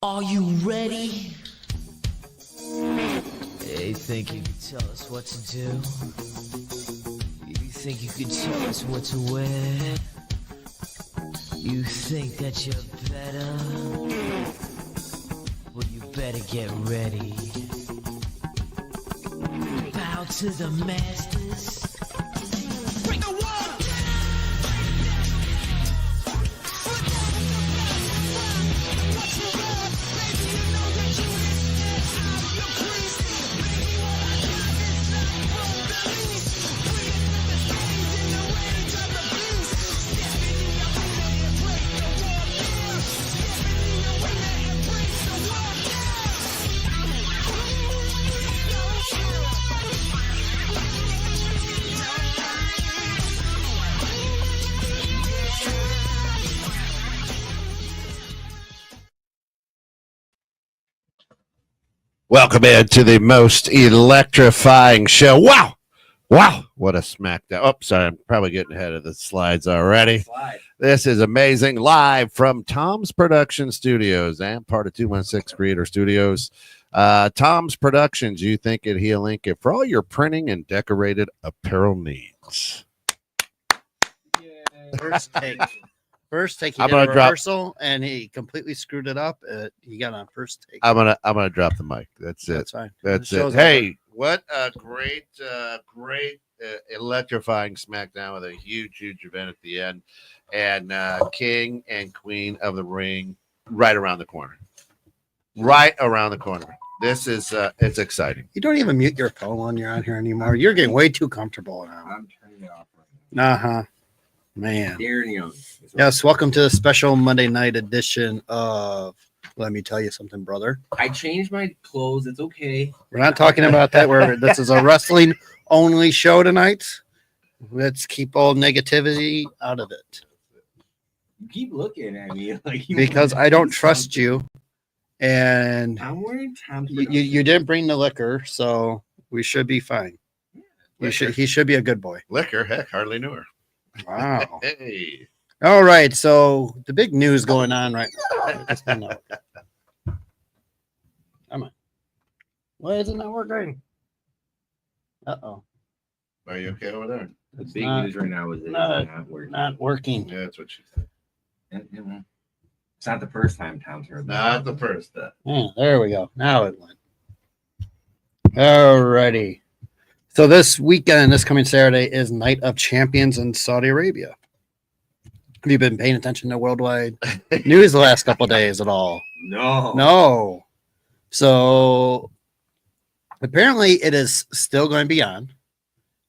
Are you ready? You think you can tell us what to do? You think you can tell us what to wear? You think that you're better? Well, you better get ready. Bow to the masters. Break the wall! Welcome into the most electrifying show. Wow. Wow. What a smackdown. Oh, sorry. I'm probably getting ahead of the slides already. This is amazing. Live from Tom's Production Studios and part of 216 Creator Studios. Tom's Productions, you think it, he'll link it for all your printing and decorated apparel needs. First take, he did a rehearsal and he completely screwed it up. He got on first take. I'm gonna drop the mic. That's it. That's fine. That's it. Hey, what a great electrifying SmackDown with a huge event at the end, and King and Queen of the Ring right around the corner. Right around the corner. This is it's exciting. You don't even mute your phone when you're on here anymore. You're getting way too comfortable now. I'm turning it off right now. Man. Darren Young. Yes, welcome to the special Monday night edition of Let Me Tell You Something, Brother. I changed my clothes. It's okay. We're not talking about that. This is a wrestling only show tonight. Let's keep all negativity out of it. You keep looking at me like you because I don't trust you. And I'm wearing Tom's you didn't bring the liquor, so we should be fine. He should be a good boy. Liquor, heck, hardly knew her. Wow. Hey. All right, so the big news going on right now. Come on. Why is it not working? Uh-oh. Are you okay over there? The big news right now is not working. Yeah, that's what she said. It's not the first time Tom's heard that. Not the first. There we go. Now it went. All righty. So this weekend, this coming Saturday, is Night of Champions in Saudi Arabia. Have you been paying attention to worldwide news the last couple of days at all? No. So apparently it is still going to be on.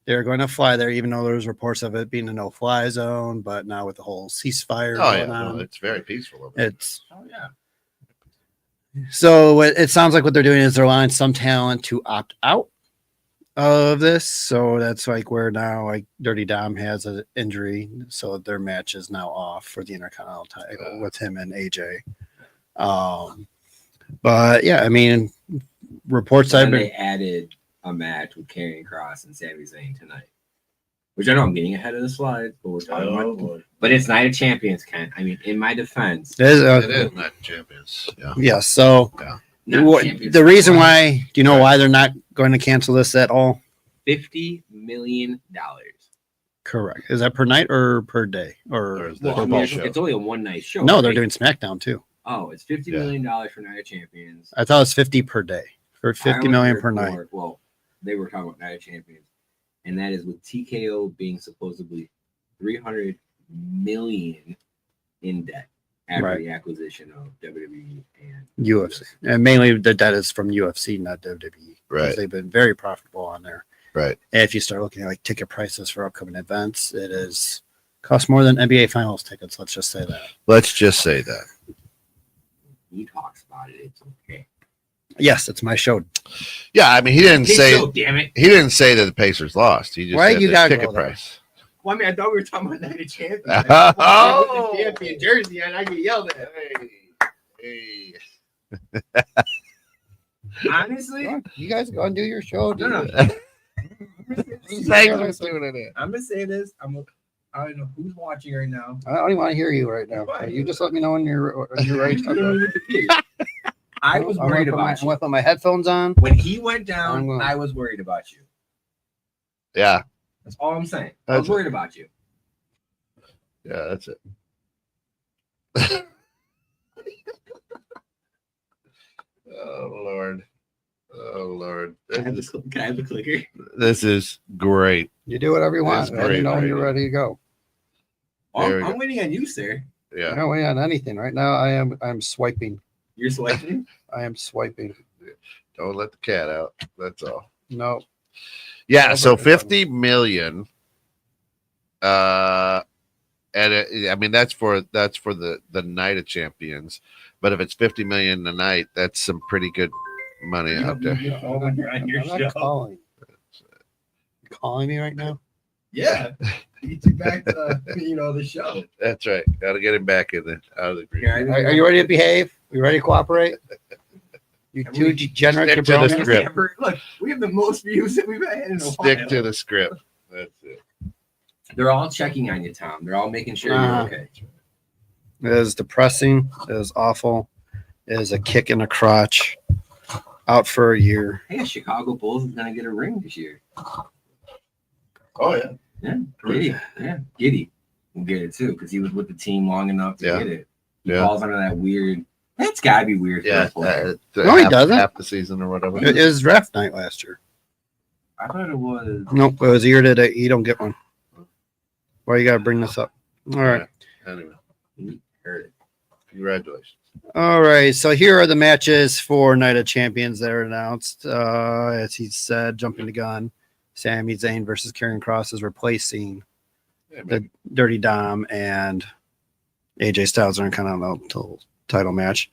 They're going to fly there, even though there's reports of it being a no-fly zone. But now with the whole ceasefire going on, it's very peaceful over there. So it sounds like what they're doing is they're allowing some talent to opt out of this. So that's like where now like Dirty Dom has an injury, so their match is now off for the Intercontinental title with him and AJ. But yeah, I mean, reports they added a match with Karrion Kross and Sami Zayn tonight, which I know I'm getting ahead of the slides, but we're talking about. But it's Night of Champions, Ken. I mean, in my defense, it is Night of Champions. Yeah. Yeah. So the reason why, do you know why they're not going to cancel this at all? $50 million. Correct. Is that per night or per day? It's only a one night show. No, they're doing SmackDown too. Oh, it's $50 million for Night of Champions. I thought it was 50 per day. For 50 million per night. Well, they were talking about Night of Champions, and that is with TKO being supposedly $300 million in debt after the acquisition of WWE and UFC. And mainly the debt is from UFC, not WWE. Right. They've been very profitable on there. Right. And if you start looking at like ticket prices for upcoming events, it is costs more than NBA Finals tickets. Let's just say that. He talks about it. It's okay. Yes, it's my show. Yeah, I mean, he didn't say. Damn it. He didn't say that the Pacers lost. He just said the ticket price. Well, I mean, I thought we were talking about Night of Champions. Oh, the champion jersey, and I get yelled at. Hey. Honestly, you guys go and do your show. No. I'm gonna say this. I don't know who's watching right now. I don't even want to hear you right now. You just let me know when you're ready to talk about it. I was worried about I you. went with my headphones on. When he went down, I'm going. I was worried about you. Yeah. That's all I'm saying. I was worried about you. Yeah, that's it. Oh Lord. Oh Lord. Can I have the clicker? This is great. You do whatever you want. That's Let me great know when radio. you're ready to go. There we I'm go. waiting on you, sir. I Yeah. don't wait on anything right now. I'm swiping. You're swiping? I am swiping. Don't let the cat out. That's all. No. Yeah, Over so it. 50 million. And I mean that's for the night of champions. But if it's 50 million a night, that's some pretty good money out there. When you're on your I'm not show. calling. You calling me right now? Yeah. He took back the show. That's right. Got to get him back in out of the green. Yeah, Are you ready to behave? You ready to cooperate? You two degenerate Stick to the jabronis? script. Look, we have the most views that we've had in a Stick while. to the script. That's it. They're all checking on you, Tom. They're all making sure Uh-huh. you're okay. It is depressing. It is awful. It is a kick in the crotch. Out for a year. Hey, Chicago Bulls is gonna get a ring this year. Oh yeah. Yeah, Giddy. Yeah, Giddy will get it too because he was with the team long enough to get it. He Yeah. falls under that weird. That's gotta be weird. Yeah. For a player. No, he doesn't. Half the season or whatever. It was draft night last year. I thought it was. Nope, it was a year today. You don't get one. Why you got to bring this up? All right. Anyway, He heard it. congratulations. All right. So here are the matches for Night of Champions that are announced. As he said, jumping the gun, Sami Zayn versus Karrion Kross is replacing Yeah, the Dirty Dom and AJ Styles are in kind of a title match.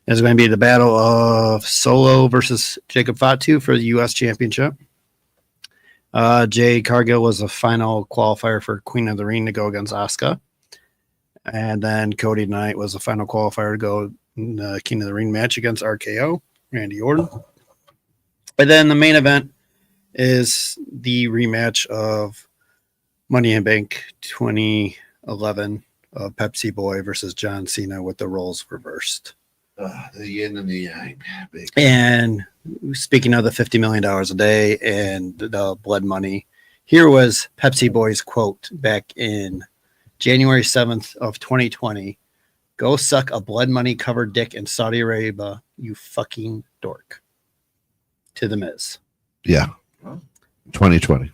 There's going to be the battle of Solo versus Jacob Fatu for the U.S. Championship. Jade Cargill was the final qualifier for Queen of the Ring to go against Asuka. And then Cody Knight was the final qualifier to go in the King of the Ring match against RKO, Randy Orton. And then the main event is the rematch of Money in Bank 2011 of Pepsi Boy versus John Cena with the roles reversed. The yin and the yang. Big. And speaking of the $50 million a day and the blood money, here was Pepsi Boy's quote back in January 7th of 2020. Go suck a blood money covered dick in Saudi Arabia, you fucking dork. To the Miz. Yeah. 2020.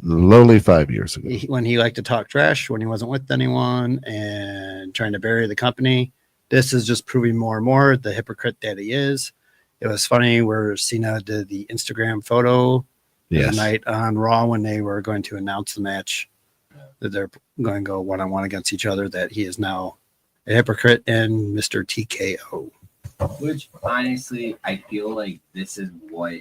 Lowly 5 years ago. When he liked to talk trash, when he wasn't with anyone and trying to bury the company. This is just proving more and more the hypocrite that he is. It was funny where Cena did the Instagram photo the night on Raw when they were going to announce the match that they're going to go one-on-one against each other, that he is now a hypocrite and Mr. TKO. Which honestly, I feel like this is what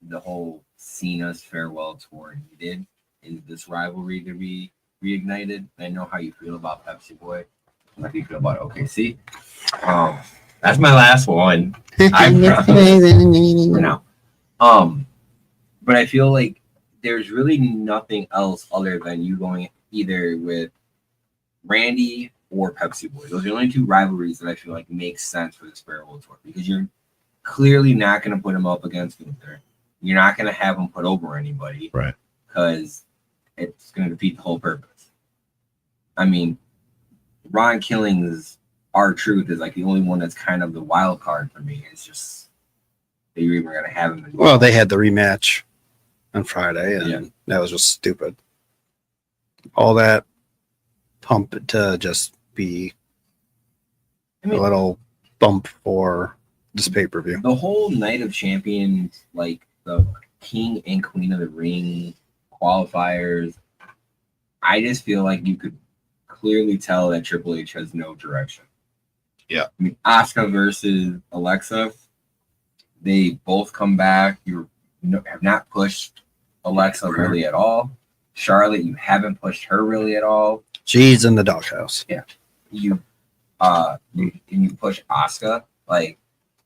the whole Cena's farewell tour needed, is this rivalry to be reignited. I know how you feel about Pepsi Boy. How do you feel about OKC? That's my last one. For now. But I feel like there's really nothing else other than you going either with Randy or Pepsi Boy. Those are the only two rivalries that I feel like makes sense for this farewell tour, because you're clearly not going to put him up against Gunther. You're not going to have him put over anybody, Right? Because it's going to defeat the whole purpose. I mean, Ron Killing's R-Truth is like the only one that's kind of the wild card for me. It's just that you're even going to have him. Well, they had the rematch on Friday, and that was just stupid. All that pump to just be a little bump for this pay-per-view. The whole Night of Champions, like the King and Queen of the Ring qualifiers, I just feel like you could clearly tell that Triple H has no direction. Yeah. I mean, Asuka versus Alexa, they both come back. You have not pushed Alexa really at all. Charlotte, you haven't pushed her really at all. She's in the doghouse. Yeah. You push Asuka. Like,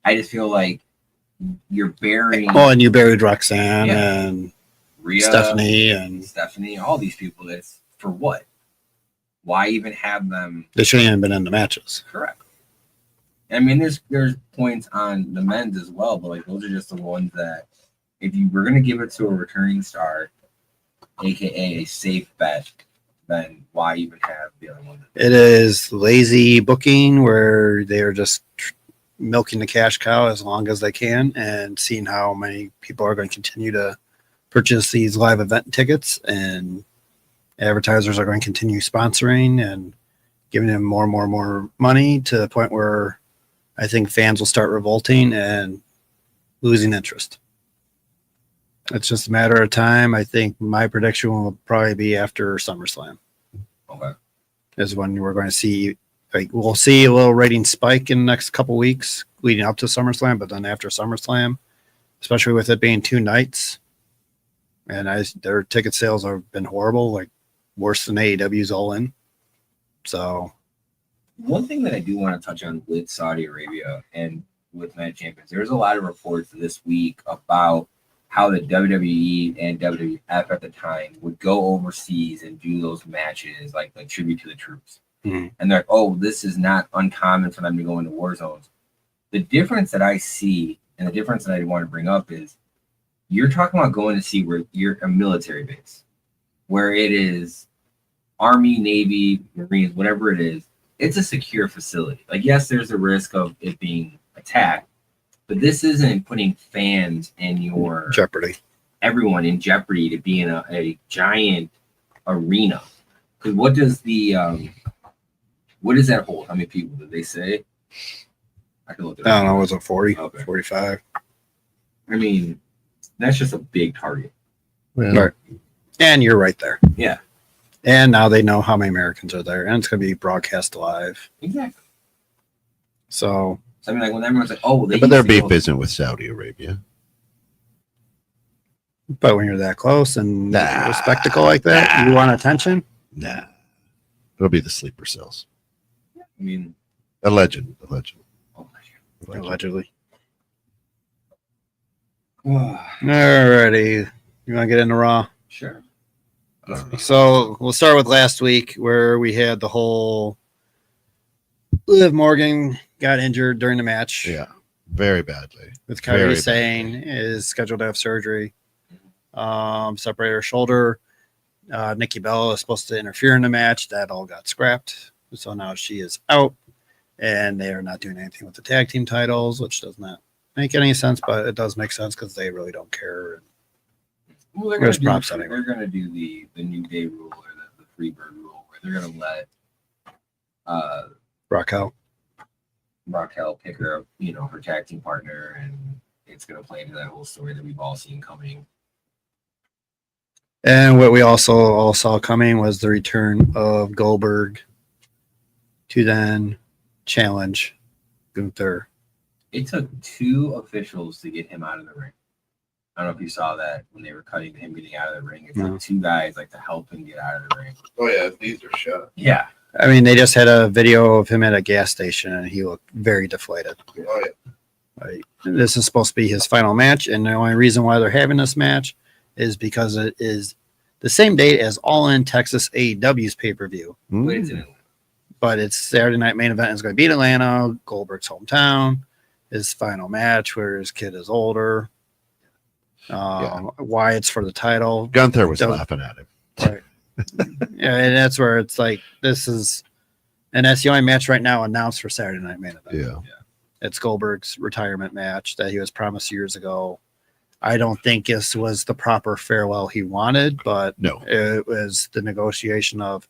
I just feel like you're burying. Oh, and you buried Roxanne and Rhea, Stephanie, all these people. That's for what? Why even have them? They shouldn't even been in the matches. Correct. I mean, there's points on the men's as well, but like those are just the ones that if you were gonna give it to a returning star, aka a safe bet, then why even have the other one? It is lazy booking where they are just milking the cash cow as long as they can and seeing how many people are going to continue to purchase these live event tickets, and advertisers are going to continue sponsoring and giving them more and more and more money to the point where I think fans will start revolting and losing interest. It's just a matter of time. I think my prediction will probably be after SummerSlam. Okay. Is when we're going to see, like, we'll see a little rating spike in the next couple weeks leading up to SummerSlam, but then after SummerSlam, especially with it being 2 nights, and their ticket sales have been horrible, like worse than AEW's All In. So, one thing that I do want to touch on with Saudi Arabia and with Night Champions, there's a lot of reports this week about how the WWE and WWF at the time would go overseas and do those matches like tribute to the troops. Mm-hmm. And they're like, oh, this is not uncommon for them to go into war zones. The difference that I see and the difference that I want to bring up is you're talking about going to see where you're a military base, where it is Army, Navy, Marines, whatever it is. It's a secure facility. Like, yes, there's a risk of it being attacked, but this isn't putting fans and your jeopardy. Everyone in jeopardy to be in a giant arena. Because what does what does that hold? How many people did they say? I can look it up. I don't know. Was it 40? Okay. 45? I mean, that's just a big target. Well, Right. And you're right there. Yeah. And now they know how many Americans are there, and it's going to be broadcast live. Exactly. So, I mean, like when everyone's like, "Oh, well, but their beef isn't with Saudi Arabia. but when you're that close and Nah. a spectacle like that, you want attention? Nah, it'll be the sleeper cells. I mean, Alleged. oh my Allegedly. God. Alrighty. You want to get into Raw? Sure. So we'll start with last week where we had the whole Liv Morgan got injured during the match. Yeah, very badly. With Very Kyrie badly. saying is scheduled to have surgery. Separated her shoulder. Nikki Bella is supposed to interfere in the match. That all got scrapped. So now she is out. And they are not doing anything with the tag team titles, which does not make any sense, but it does make sense because they really don't care. Well, they're There's going props to do, anyway. they're going to do the New Day rule or the Freebird rule, where they're going to let Raquel. Raquel pick her up, her tag team partner, and it's going to play into that whole story that we've all seen coming. And what we also all saw coming was the return of Goldberg to then challenge Gunther. It took 2 officials to get him out of the ring. I don't know if you saw that when they were cutting him getting out of the ring. It took 2 guys to help him get out of the ring. Oh yeah, these are shot. Yeah. I mean, they just had a video of him at a gas station, and he looked very deflated. Oh yeah. Like, this is supposed to be his final match, and the only reason why they're having this match is because it is the same date as All In Texas AEW's pay-per-view. But it's in Atlanta. But it's Saturday Night Main Event is going to be in Atlanta, Goldberg's hometown, his final match where his kid is older. Why it's for the title. Gunther was laughing at him. Right. Yeah, and that's where it's like, this is, and that's the only match right now announced for Saturday Night Main Event. Yeah. It's Goldberg's retirement match that he was promised years ago. I don't think this was the proper farewell he wanted, but No. it was the negotiation of,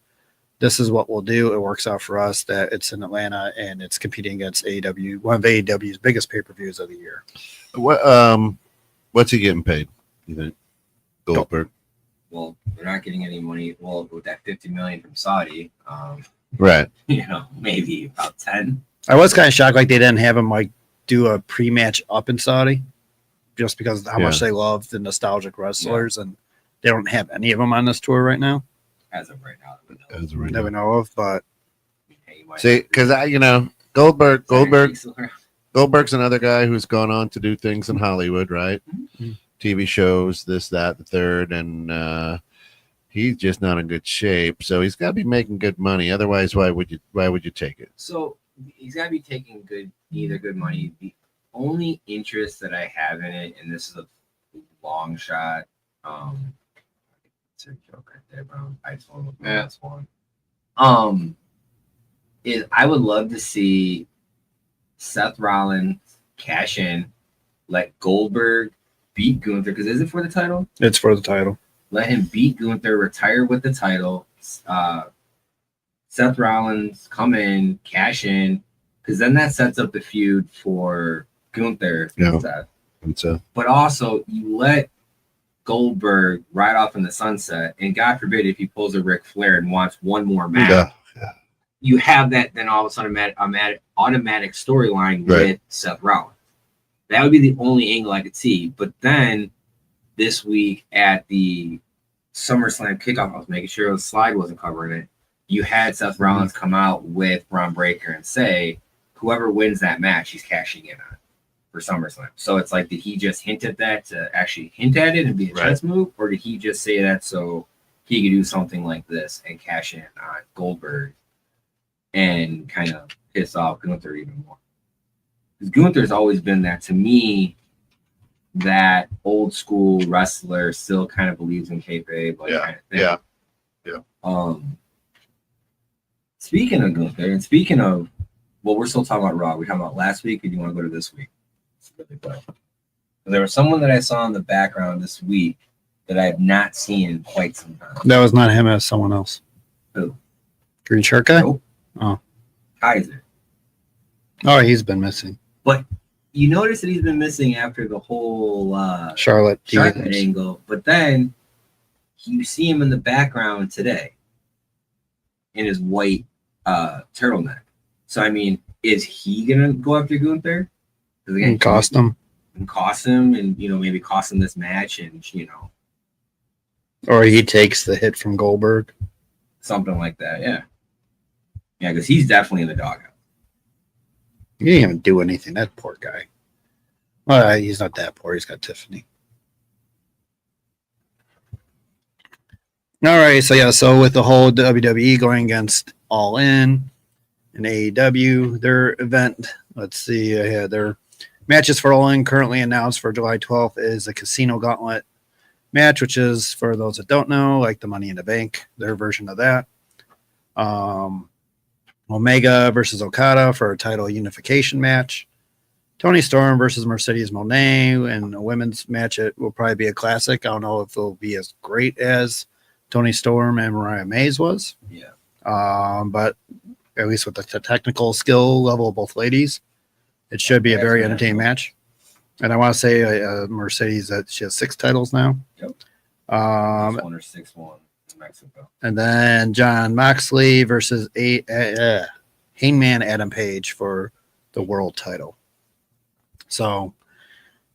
this is what we'll do. It works out for us that it's in Atlanta and it's competing against AEW, one of AEW's biggest pay-per-views of the year. What's he getting paid? You think Goldberg? Well, they're not getting any money. Well, with that $50 million from Saudi, Right. maybe about 10. I was kind of shocked like they didn't have him like do a pre-match up in Saudi just because of how much they love the nostalgic wrestlers, and they don't have any of them on this tour right now. As of right now. Never know of, but See, because Goldberg's another guy who's gone on to do things in Hollywood, right? Mm-hmm. TV shows, this, that, the third, and he's just not in good shape. So he's got to be making good money. Otherwise, why would you take it? So he's got to be taking either good money. The only interest that I have in it, and this is a long shot, it's a joke right there, bro. I just want to look at this one. Is I would love to see Seth Rollins cash in, let Goldberg beat Gunther, because is it for the title? It's for the title. Let him beat Gunther, retire with the title. Seth Rollins come in, cash in, because then that sets up the feud for Gunther. Yeah. Seth. And so, But also, you let Goldberg ride off in the sunset, and God forbid if he pulls a Ric Flair and wants one more match, you have that then all of a sudden automatic storyline with Seth Rollins. That would be the only angle I could see. But then this week at the SummerSlam kickoff, I was making sure the slide wasn't covering it. You had Seth Rollins come out with Braun Breaker and say, whoever wins that match, he's cashing in on for SummerSlam. So it's like, did he just hint at that to actually hint at it and be a chess move? Or did he just say that so he could do something like this and cash in on Goldberg and kind of piss off Gunther even more? Because Gunther's always been that, to me, that old school wrestler still kind of believes in kayfabe, like kind of thing. Speaking of Gunther, and speaking of, well, we're still talking about Raw. We're talking about last week, or do you want to go to this week? Really quick. There was someone that I saw in the background this week that I have not seen in quite some time. That was not him, as someone else. Who? Green shirt guy? Nope. Oh. Kaiser. Oh, he's been missing. But you notice that he's been missing after the whole Charlotte angle. But then you see him in the background today in his white turtleneck. So, I mean, is he going to go after Gunther? And cost him. And cost him, and, you know, maybe cost him this match, and, you know. Or he takes the hit from Goldberg. Something like that, yeah. Yeah, because he's definitely in the doghouse. He didn't even do anything. That poor guy. Well, he's not that poor. He's got Tiffany. All right. So with the whole WWE going against All In and AEW, their event, let's see. Their matches for All In currently announced for July 12th is a Casino Gauntlet match, which is, for those that don't know, like the Money in the Bank, their version of that. Omega versus Okada for a title unification match. Toni Storm versus Mercedes Moné in a women's match. It will probably be a classic. I don't know if it'll be as great as Toni Storm and Mariah May's was. Yeah. But at least with the technical skill level of both ladies, it should be a very entertaining match. And I want to say Mercedes, that she has 6 titles now. Yep. 6-1 or 6-1 in Mexico. And then John Moxley versus Hangman Adam Page for the world title. So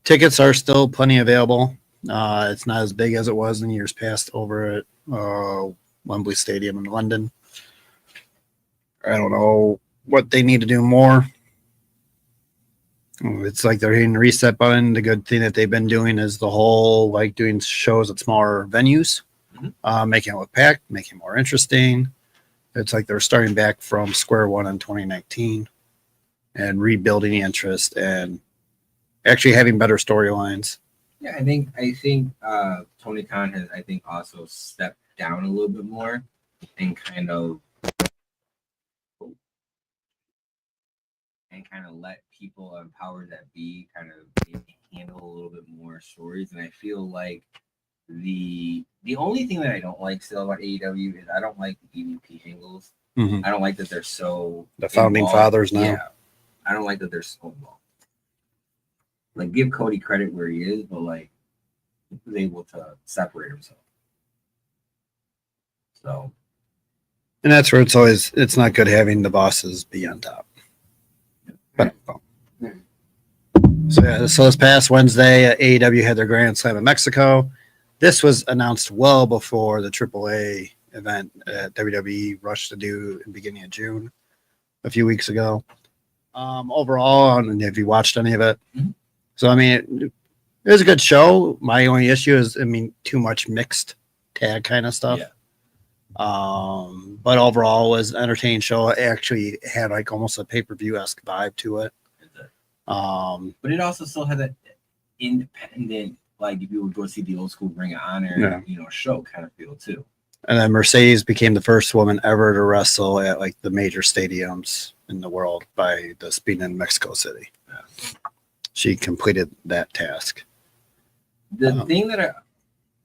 tickets are still plenty available. It's not as big as it was in years past over at Wembley Stadium in London. I don't know what they need to do more. It's like they're hitting the reset button. The good thing that they've been doing is the whole, like, doing shows at smaller venues, making it look packed, making it more interesting. It's like they're starting back from square one in 2019 and rebuilding the interest and actually having better storylines. Yeah, I think Tony Khan has, I think, also stepped down a little bit more and kind of let people empowered that be kind of handle a little bit more stories. And I feel like the only thing that I don't like still about AEW is I don't like the EVP angles. Mm-hmm. I don't like that they're so the founding involved. fathers now. Yeah, I don't like that they're so involved. Like, give Cody credit where he is, but like he was able to separate himself. So, and that's where it's not good having the bosses be on top. But so this past Wednesday, AEW had their Grand Slam in Mexico. This was announced well before the AAA event that WWE rushed to do in the beginning of June, a few weeks ago. Overall, and have you watched any of it? Mm-hmm. So, I mean, it was a good show. My only issue is, too much mixed tag kind of stuff. But overall, it was an entertaining show. It actually had like almost a pay-per-view esque vibe to it. But it also still had that independent, like if you would go see the old school Ring of Honor, show kind of feel too. And then Mercedes became the first woman ever to wrestle at like the major stadiums in the world by this being in Mexico City. Yeah. She completed that task. The thing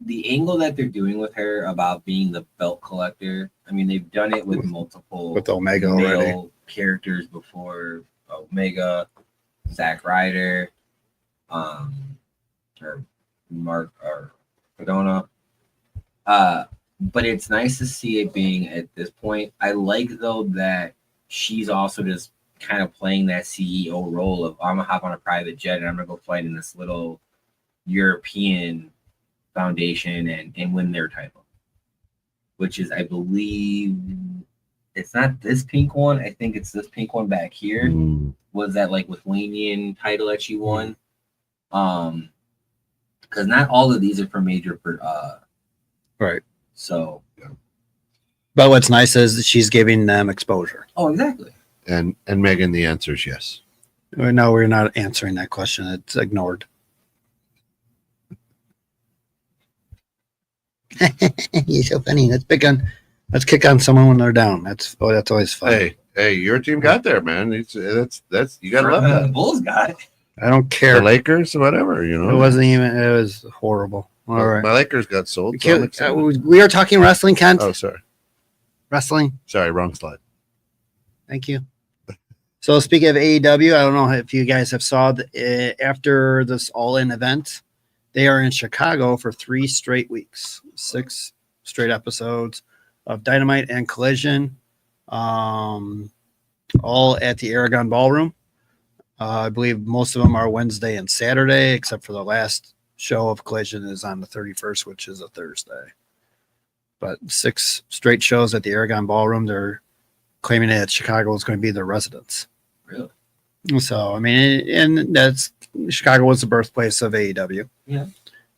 the angle that they're doing with her about being the belt collector, I mean, they've done it with multiple with Omega male already. characters before. Omega, Zack Ryder, or Mark or Cardona. But it's nice to see it being at this point. I like though that she's also just kind of playing that CEO role of I'm gonna hop on a private jet and I'm gonna go fight in this little European foundation and win their title. Which is, I believe, it's not this pink one. I think it's this pink one back here. Was that like Lithuanian title that she won? Because not all of these are for major Right. So, but what's nice is she's giving them exposure. Oh, exactly. And Megan, the answer is yes. No, we're not answering that question. It's ignored. You're so funny. Let's kick on someone when they're down. That's always fun. Hey, your team got there, man. That's you gotta love that. The Bulls got it. I don't care. The Lakers, whatever, It wasn't even. It was horrible. All right. My Lakers got sold. So we are talking wrestling, Kent. oh, sorry. Wrestling. Sorry, wrong slide. Thank you. So speaking of AEW, I don't know if you guys have saw after this all-in event, they are in Chicago for 3 straight weeks, 6 straight episodes of Dynamite and Collision, all at the Aragon Ballroom. I believe most of them are Wednesday and Saturday, except for the last show of Collision is on the 31st, which is a Thursday. But 6 straight shows at the Aragon Ballroom. They're claiming that Chicago is going to be their residence. Really? So, I mean, and that's Chicago was the birthplace of AEW. Yeah.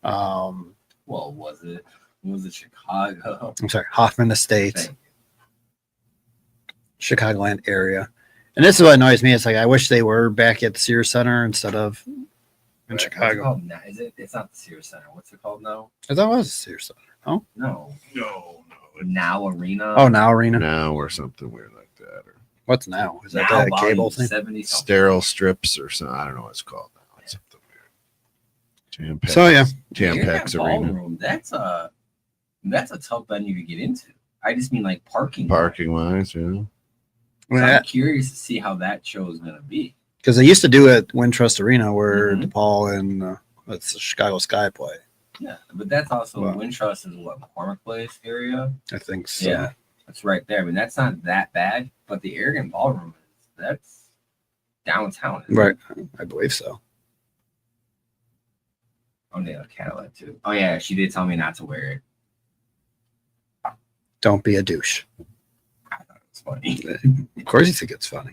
Well, was it? Was it Chicago? I'm sorry, Hoffman Estates, Chicagoland area. And this is what annoys me. It's like I wish they were back at the Sears Center instead of in Chicago. What's it called now? Is it? It's not the Sears Center. What's it called now? I thought it was the Sears Center. Oh no. Now Arena. Oh, Now Arena. Now or something weird like that, or what's now? Is that Now that cable thing? 70 sterile strips or something. I don't know what it's called now. It's something weird. Jam-Packed, So yeah, Jam-Packed Arena. Ballroom, that's a tough venue to get into. I just mean like parking Wise, yeah. So I'm curious to see how that show is going to be. Because they used to do it at Wintrust Arena where DePaul and it's the Chicago Sky play. Yeah, but that's also Wintrust is what, McCormick Place area? I think so. Yeah, that's right there. I mean, that's not that bad, but the Aragon Ballroom that's downtown. Right, I believe so. Oh, they have a Cadillac too. Oh yeah, she did tell me not to wear it. Don't be a douche. I thought it was funny. Of course, you think it's funny.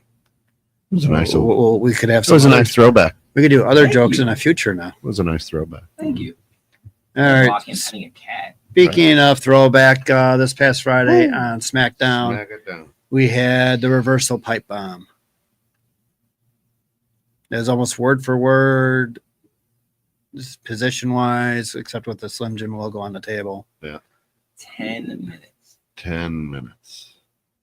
It was a nice. Well, we could have. It was a nice throwback. We could do other Thank jokes you. in the future now. It was a nice throwback. Thank you. All right. Walking, petting a cat. Speaking of throwback, this past Friday on SmackDown, Smack it down. we had the reversal pipe bomb. It was almost word for word, position wise, except with the Slim Jim logo on the table. 10 minutes. 10 minutes.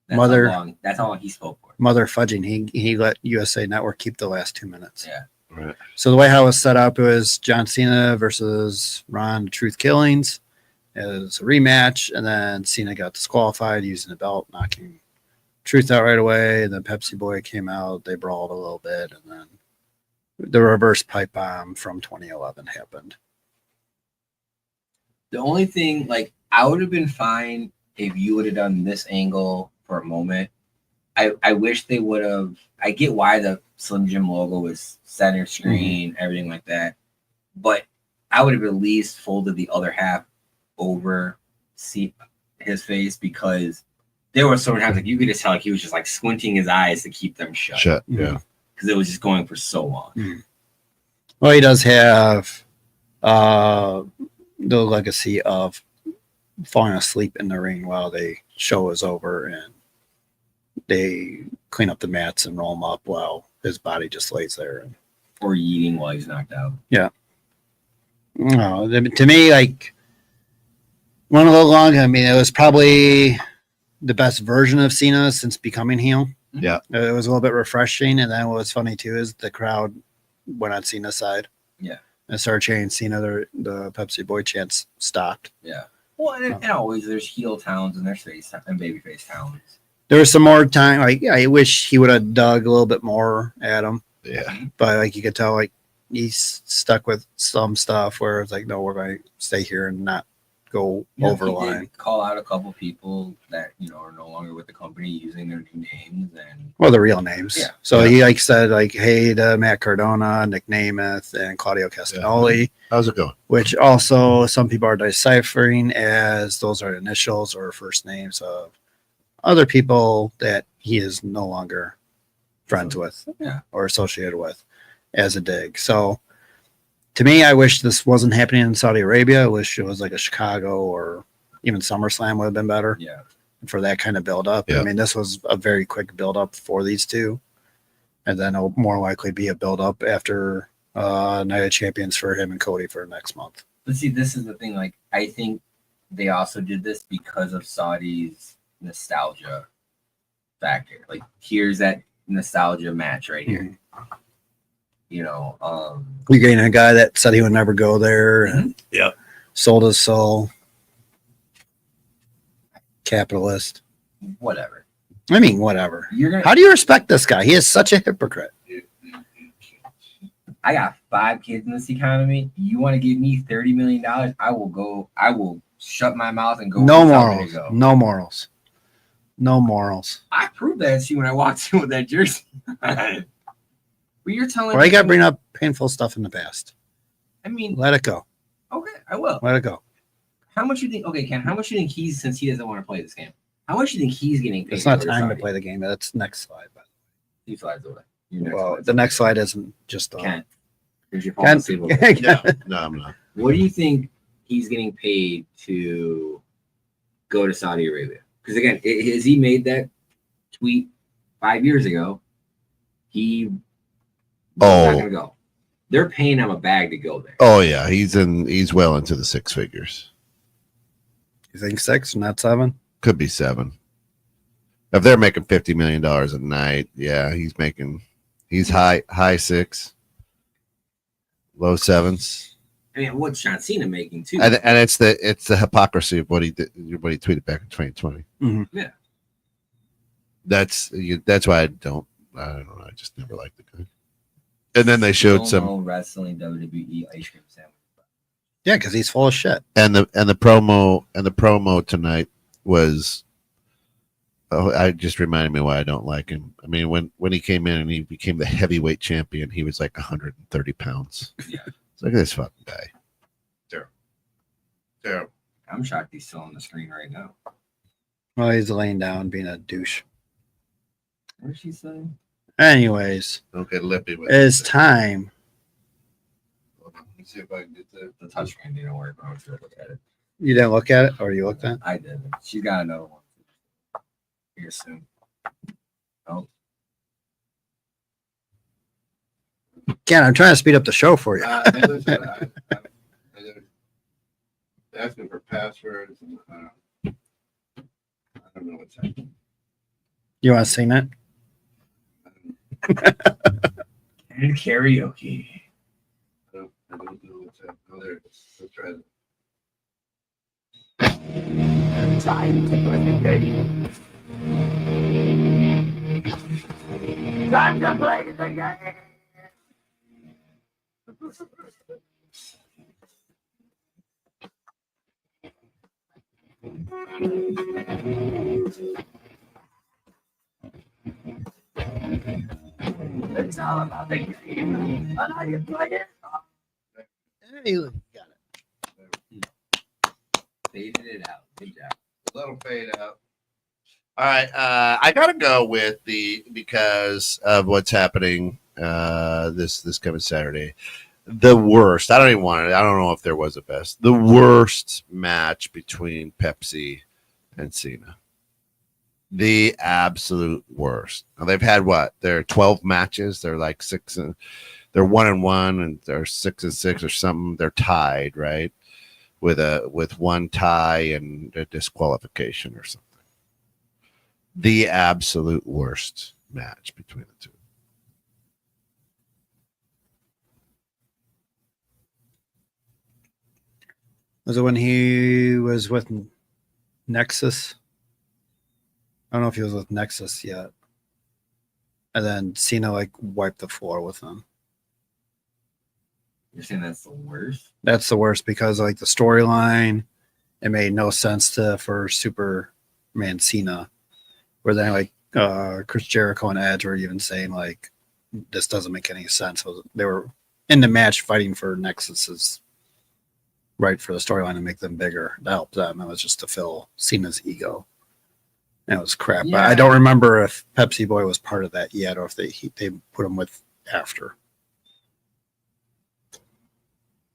That's how long he spoke for. Mother fudging. He let USA Network keep the last 2 minutes. Yeah. Right. So the way how it was set up, it was John Cena versus Ron Truth Killings. It was a rematch, and then Cena got disqualified using the belt, knocking Truth out right away. And then Pepsi Boy came out. They brawled a little bit, and then the reverse pipe bomb from 2011 happened. The only thing, like, I would have been fine if you would have done this angle for a moment. I wish they would have. I get why the Slim Jim logo was center screen, everything like that. But I would have at least folded the other half over his face, because there were so many times like you could just tell like he was just like squinting his eyes to keep them shut. Yeah. Because it was just going for so long. Well, he does have the legacy of falling asleep in the ring while the show is over, and they clean up the mats and roll him up while his body just lays there. Or yeeting while he's knocked out. No, to me, like, went a little long. I mean, it was probably the best version of Cena since becoming heel. Yeah. It was a little bit refreshing. And then what was funny, too, is the crowd went on Cena's side. Yeah. And started chanting Cena. The Pepsi Boy chants stopped. Yeah. Well, and always there's heel towns and there's face and babyface towns. There was some more time. Like, I wish he would have dug a little bit more at him. Yeah. But, like, you could tell, like, he's stuck with some stuff where it's like, no, we're going to stay here and not go over He line. did call out a couple people that are no longer with the company using their new names and Well, the real names. Yeah. So he like said like, hey to Matt Cardona, Nick Namath, and Claudio Castagnoli, How's it going? which also some people are deciphering as those are initials or first names of other people that he is no longer friends with or associated with as a dig. So to me, I wish this wasn't happening in Saudi Arabia. I wish it was like a Chicago or even SummerSlam would have been better. Yeah. For that kind of build up. Yeah. I mean, this was a very quick build up for these two. And then it'll more likely be a build up after Night of Champions for him and Cody for next month. But see, this is the thing. Like, I think they also did this because of Saudi's nostalgia factor. Like, here's that nostalgia match right here. Mhm. You're getting a guy that said he would never go there and sold his soul. Capitalist. whatever. I mean, whatever. You're gonna. How do you respect this guy? He is such a hypocrite. I got 5 kids in this economy. You want to give me $30 million? I will go. I will shut my mouth and go. No where you tell me morals. to go. No morals. No morals. I proved that to you when I walked in with that jersey. But you're telling Why me. you got to bring up painful stuff in the past? I mean, Let it go. okay, I will. Let it go. How much you think? Okay, Ken. How much you think he's since he doesn't want to play this game? How much you think he's getting paid? It's not for time to Saudi? play the game. That's next slide. But 2 slides away. Your next well, slide. the next slide isn't just Ken. Here's your Ken- phone. No, I'm not. What do you think he's getting paid to go to Saudi Arabia? Because again, has he made that tweet 5 years ago? He not gonna go. They're paying him a bag to go there. Oh yeah, he's well into the 6 figures. You think 6, not 7? Could be 7. If they're making $50 million a night, yeah, he's high 6, low 7s. I mean, what's John Cena making too? And it's the hypocrisy of what he did, what he tweeted back in 2020. Mhm. Yeah. That's why I don't know. I just never liked the guy. And then they showed some wrestling WWE ice cream sandwich. Yeah, because he's full of shit. and the promo tonight was. Oh, I just reminded me why I don't like him. I mean, when he came in and he became the heavyweight champion, he was like 130 pounds. Yeah. Look at this fucking guy. Terrible. I'm shocked he's still on the screen right now. Well, he's laying down being a douche. What is she saying? Anyways, Don't get lippy with it's it. time. Hold on, let me see if I can get The touchscreen didn't work. I was going to look at it. You didn't look at it, or you looked at it? I did. She's got another one. Here soon. Oh, Ken, I'm trying to speed up the show for you. Asking for passwords. I don't know what's happening. You want to sing that? and karaoke. I don't know what's happening. Oh, there it is. Let's try it. Time to play the game. Time to play the game. It's all about the game and how you play it. Hey, you got it. Faded it out. Good job. Let them fade out. All right, I gotta go with because of what's happening this coming Saturday. the worst. I don't even want it. I don't know if there was a best. The worst match between Pepsi and Cena. The absolute worst. Now they've had what? They're 12 matches. They're like they're 1-1 and they're 6-6 or something. They're tied, right? With one tie and a disqualification or something. The absolute worst match between the two. Was it when he was with Nexus? I don't know if he was with Nexus yet. And then Cena like wiped the floor with him. You're saying that's the worst? That's the worst because like the storyline, it made no sense for Superman Cena. Where then like Chris Jericho and Edge were even saying like this doesn't make any sense. They were in the match fighting for Nexus's right for the storyline to make them bigger. That helped them. It was just to fill Cena's ego. And it was crap. Yeah. But I don't remember if Pepsi Boy was part of that yet or if they put him with after.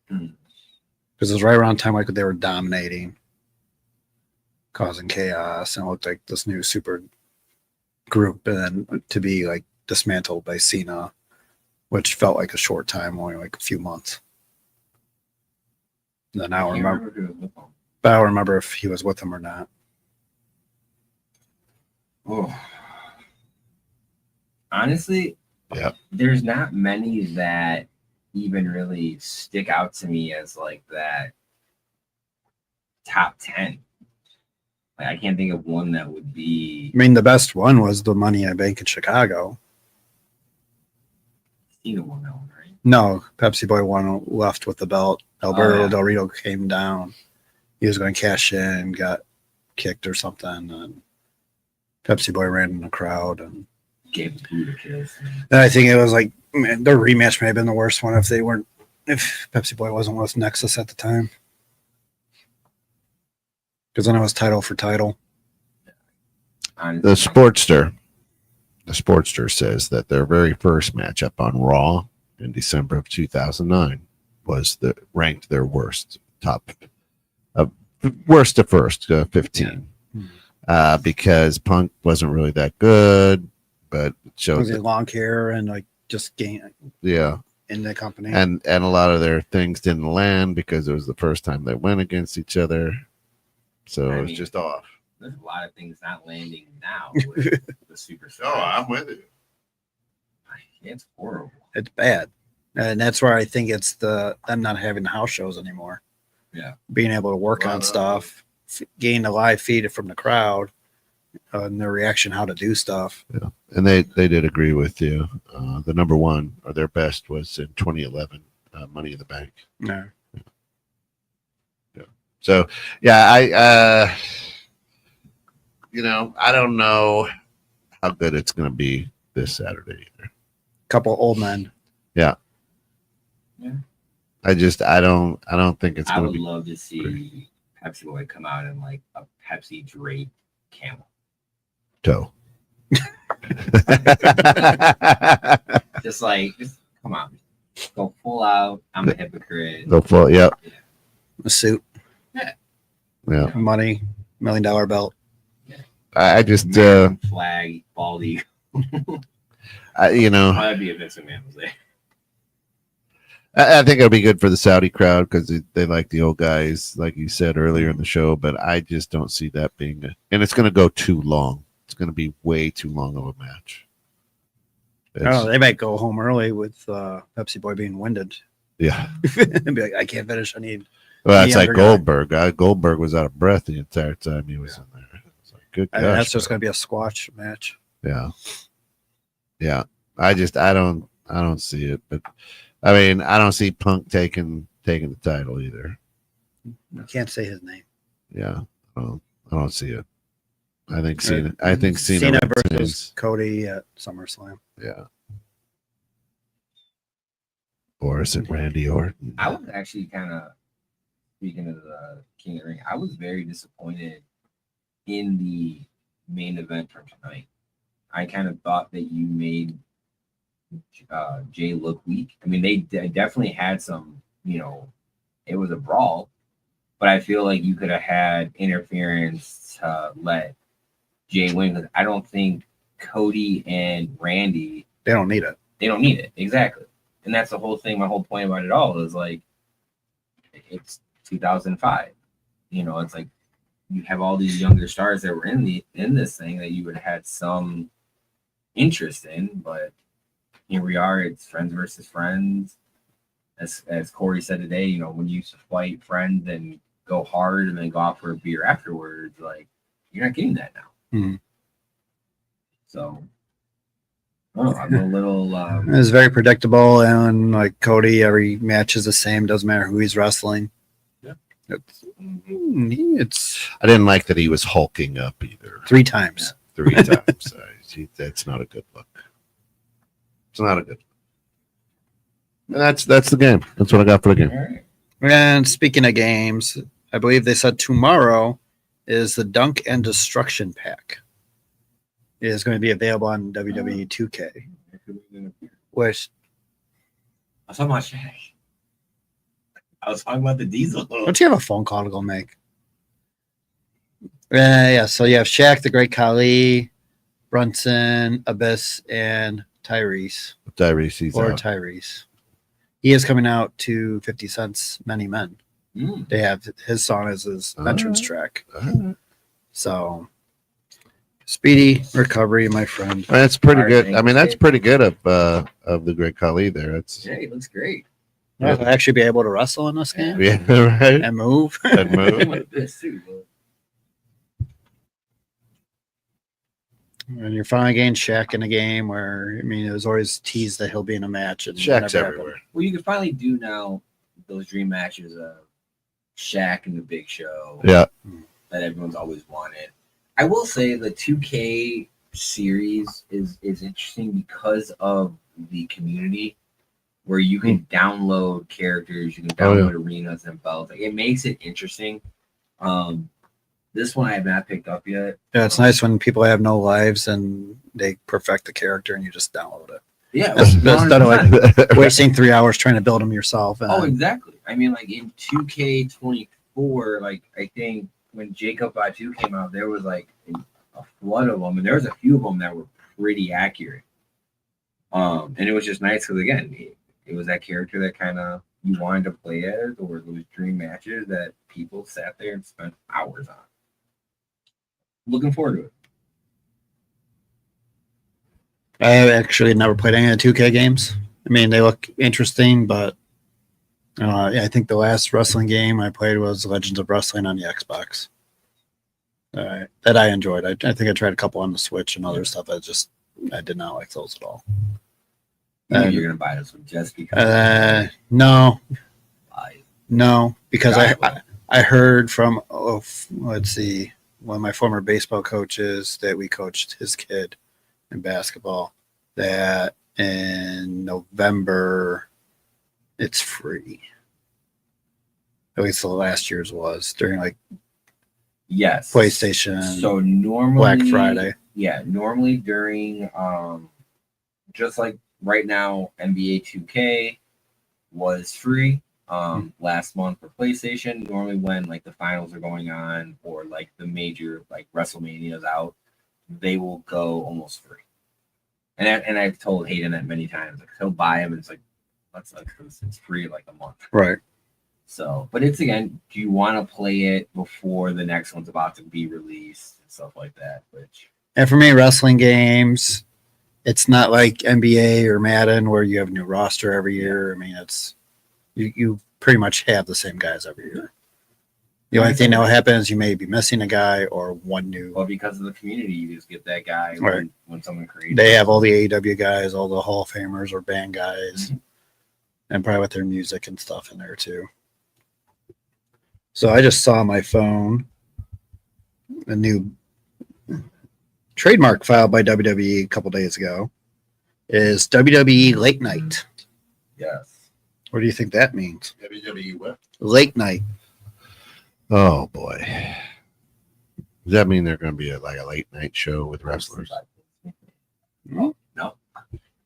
Because it was right around time like they were dominating, causing chaos, and it looked like this new super group, and then to be like dismantled by Cena, which felt like a short time, only like a few months. And then I don't remember. But I don't remember if he was with him or not. Oh, honestly, Yeah. There's not many that even really stick out to me as like that top 10. Like I can't think of one that would be. I mean, the best one was the Money in Bank in Chicago. Cena won that one, right? No, Pepsi Boy won left with the belt. Alberto Del Rio came down. He was going to cash in, got kicked or something, and Pepsi Boy ran in the crowd and gave a boot a kiss. And I think it was like, man, their rematch may have been the worst one if Pepsi Boy wasn't with Nexus at the time. Because then it was title for title. The Sportster says that their very first matchup on Raw in December of 2009 was ranked their worst worst to first 15 because Punk wasn't really that good, but it showed was it long hair and like just gain in the company, and a lot of their things didn't land because it was the first time they went against each other, so it was just off. There's a lot of things not landing now with the superstar. Oh, I'm with you. It's horrible. It's bad, and that's where I think it's them not having house shows anymore. Yeah, being able to work on stuff, gain a live feed from the crowd, and their reaction, how to do stuff. Yeah, and they did agree with you. The number one or their best was in 2011, Money in the Bank. Yeah. So I I don't know how good it's going to be this Saturday either. Couple old men. Yeah. I don't think it's I going to would be. love to see Pepsi Boy come out in like a Pepsi drape camel. Toe. just come on. Go full out. I'm a hypocrite. Go full, yeah. A suit. Yeah. Money, $1 million belt. I just flag, bald eagle. That'd be a Vince McMahon was there. I think it'll be good for the Saudi crowd because they like the old guys, like you said earlier in the show. But I just don't see that being, and it's going to go too long. It's going to be way too long of a match. They might go home early with Pepsi Boy being winded. Yeah, and be like, I can't finish. I need. Well, that's like Goldberg. Goldberg was out of breath the entire time he was in there. It's like, good gosh, that's just going to be a squash match. Yeah. I don't see it, but I mean, I don't see Punk taking the title either. You can't say his name. Yeah, I don't see it. I think Cena versus Cody at SummerSlam. Yeah. Or is it Randy Orton? I was actually kind of, speaking of the King of the Ring, I was very disappointed in the main event from tonight. I kind of thought that you made Jay look weak. I mean, they definitely had some, it was a brawl, but I feel like you could have had interference to let Jay win because I don't think Cody and Randy, They don't need it. they don't need it. Exactly. And that's the whole thing. My whole point about it all is like, it's 2005. It's like you have all these younger stars that were in this thing that you would have had some interest in, but here we are. It's friends versus friends. As Corey said today, when you fight friends and go hard and then go out for a beer afterwards, like you're not getting that now. Mhm. So, I'm a little. It's very predictable, and like Cody, every match is the same. Doesn't matter who he's wrestling. Yeah. It's I didn't like that he was hulking up either. 3 times. 3 times. That's not a good look. It's not a good. And that's the game. That's what I got for the game. All right. And speaking of games, I believe they said tomorrow is the Dunk and Destruction Pack. It is going to be available on WWE 2K. Which I was talking about Shaq. I was talking about the Diesel. don't you have a phone call to go make? Yeah. So you have Shaq, the Great Khali, Brunson, Abyss, and Tyrese. Tyrese, he's out. Tyrese. He is coming out to 50 Cent's Many Men. They have his song as his entrance track. So, speedy recovery, my friend. That's pretty All right, good. thanks, I mean, that's Dave. pretty good of the Great Khali there. That's Yeah, he looks great. I'll actually be able to wrestle in this game yeah, right. and move. That move. With this too, but- And you're finally getting Shaq in a game where, I mean, it was always teased that he'll be in a match. And it Shaq's never happened. everywhere. Well, you can finally do now those dream matches of Shaq and the Big Show Yeah. that everyone's always wanted. I will say the 2K series is interesting because of the community where you can download characters, you can download arenas and belts. Like, it makes it interesting. This one I have not picked up yet. Yeah, it's nice when people have no lives and they perfect the character and you just download it. Yeah, Instead of 100%. like wasting 3 hours trying to build them yourself. And Oh, exactly. I mean, like in 2K24, like I think when Jacob by2 came out, there was like a flood of them, and there was a few of them that were pretty accurate. And it was just nice because again, it was that character that kind of you wanted to play as, or those dream matches that people sat there and spent hours on. Looking forward to it. I have actually never played any of the 2K games. I mean, they look interesting, but I think the last wrestling game I played was Legends of Wrestling on the Xbox. That I enjoyed. I think I tried a couple on the Switch and other stuff. I did not like those at all. You're gonna buy this one just because. No, Buy no, because it. I heard from let's see, one of my former baseball coaches that we coached his kid in basketball that in November it's free. At least the last year's was during like Yes. PlayStation. So normally Black Friday. Yeah, normally during just like right now, NBA 2K was free last month for PlayStation. Normally when like the finals are going on or like the major like WrestleMania is out, they will go almost free. And I've told Hayden that many times. Like he'll buy them and it's like it's free like a month. Right. So, but it's again, do you want to play it before the next one's about to be released and stuff like that? Which And for me, wrestling games, it's not like NBA or Madden where you have a new roster every year. I mean, it's you pretty much have the same guys every year. The only thing that will happen is you may be missing a guy or one new. well, because of the community, you just get that guy Right. when someone creates. They have all the AEW guys, all the Hall of Famers or band guys, and probably with their music and stuff in there too. So I just saw on my phone a new trademark filed by WWE a couple days ago is WWE Late Night. Yes. What do you think that means? WWE what? Late Night. Oh boy. Does that mean they're going to be like a late night show with wrestlers? Hmm? No.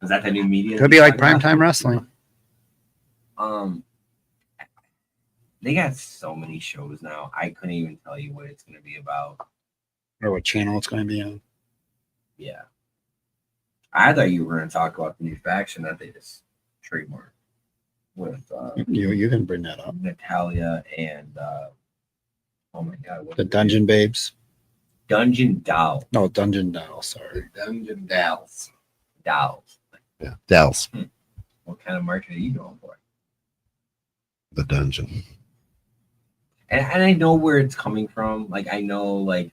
Is that the new media? Could be like primetime wrestling. They got so many shows now. I couldn't even tell you what it's going to be about. Or what channel it's going to be on. Yeah. I thought you were going to talk about the new faction that they just trademarked with You can bring that up. Natalia and oh my god, The Dungeon Babes. Dungeon Doll. No, Dungeon Doll. Sorry. Dungeon Dolls. Dolls. Yeah, Dallas, What kind of market are you going for? the dungeon. And I know where it's coming from. Like I know, like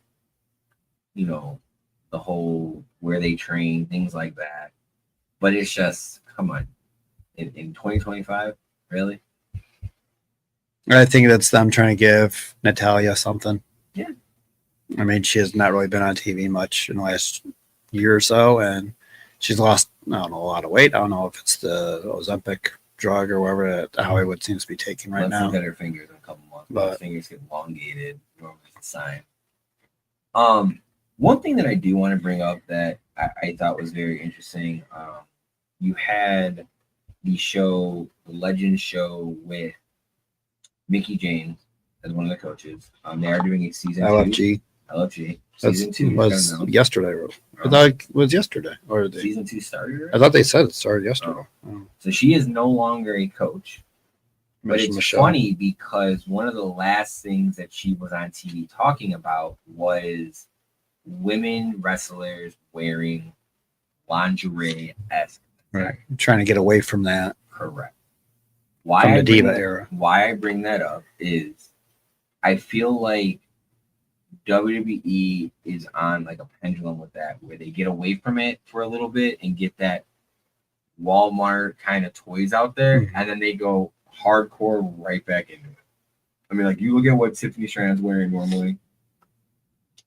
the whole where they train, things like that. But it's just, come on, in 2025, really? I think that's them trying to give Natalia something. Yeah. I mean, she has not really been on TV much in the last year or so, and she's lost, I don't know, a lot of weight. I don't know if it's the Ozempic drug or whatever that Hollywood seems to be taking right Let's now. look at her fingers in a couple months. But Her fingers get elongated. Normally it's a sign. One thing that I do want to bring up that I thought was very interesting. You had the Legend show with Mickey James as one of the coaches. They are doing a season LFG. 2. LFG. That's Season 2 was announced. yesterday. I thought it was yesterday. Or Season 2 started already? I thought they said it started yesterday. Oh. So she is no longer a coach. But it's Michelle. funny because one of the last things that she was on TV talking about was women wrestlers wearing lingerie-esque. Right. I'm trying to get away from that. Correct. From the Diva era. Why I bring that up is I feel like WWE is on like a pendulum with that, where they get away from it for a little bit and get that Walmart kind of toys out there, Mm-hmm. and then they go hardcore right back into it. I mean, like you look at what Tiffany Strand's wearing normally.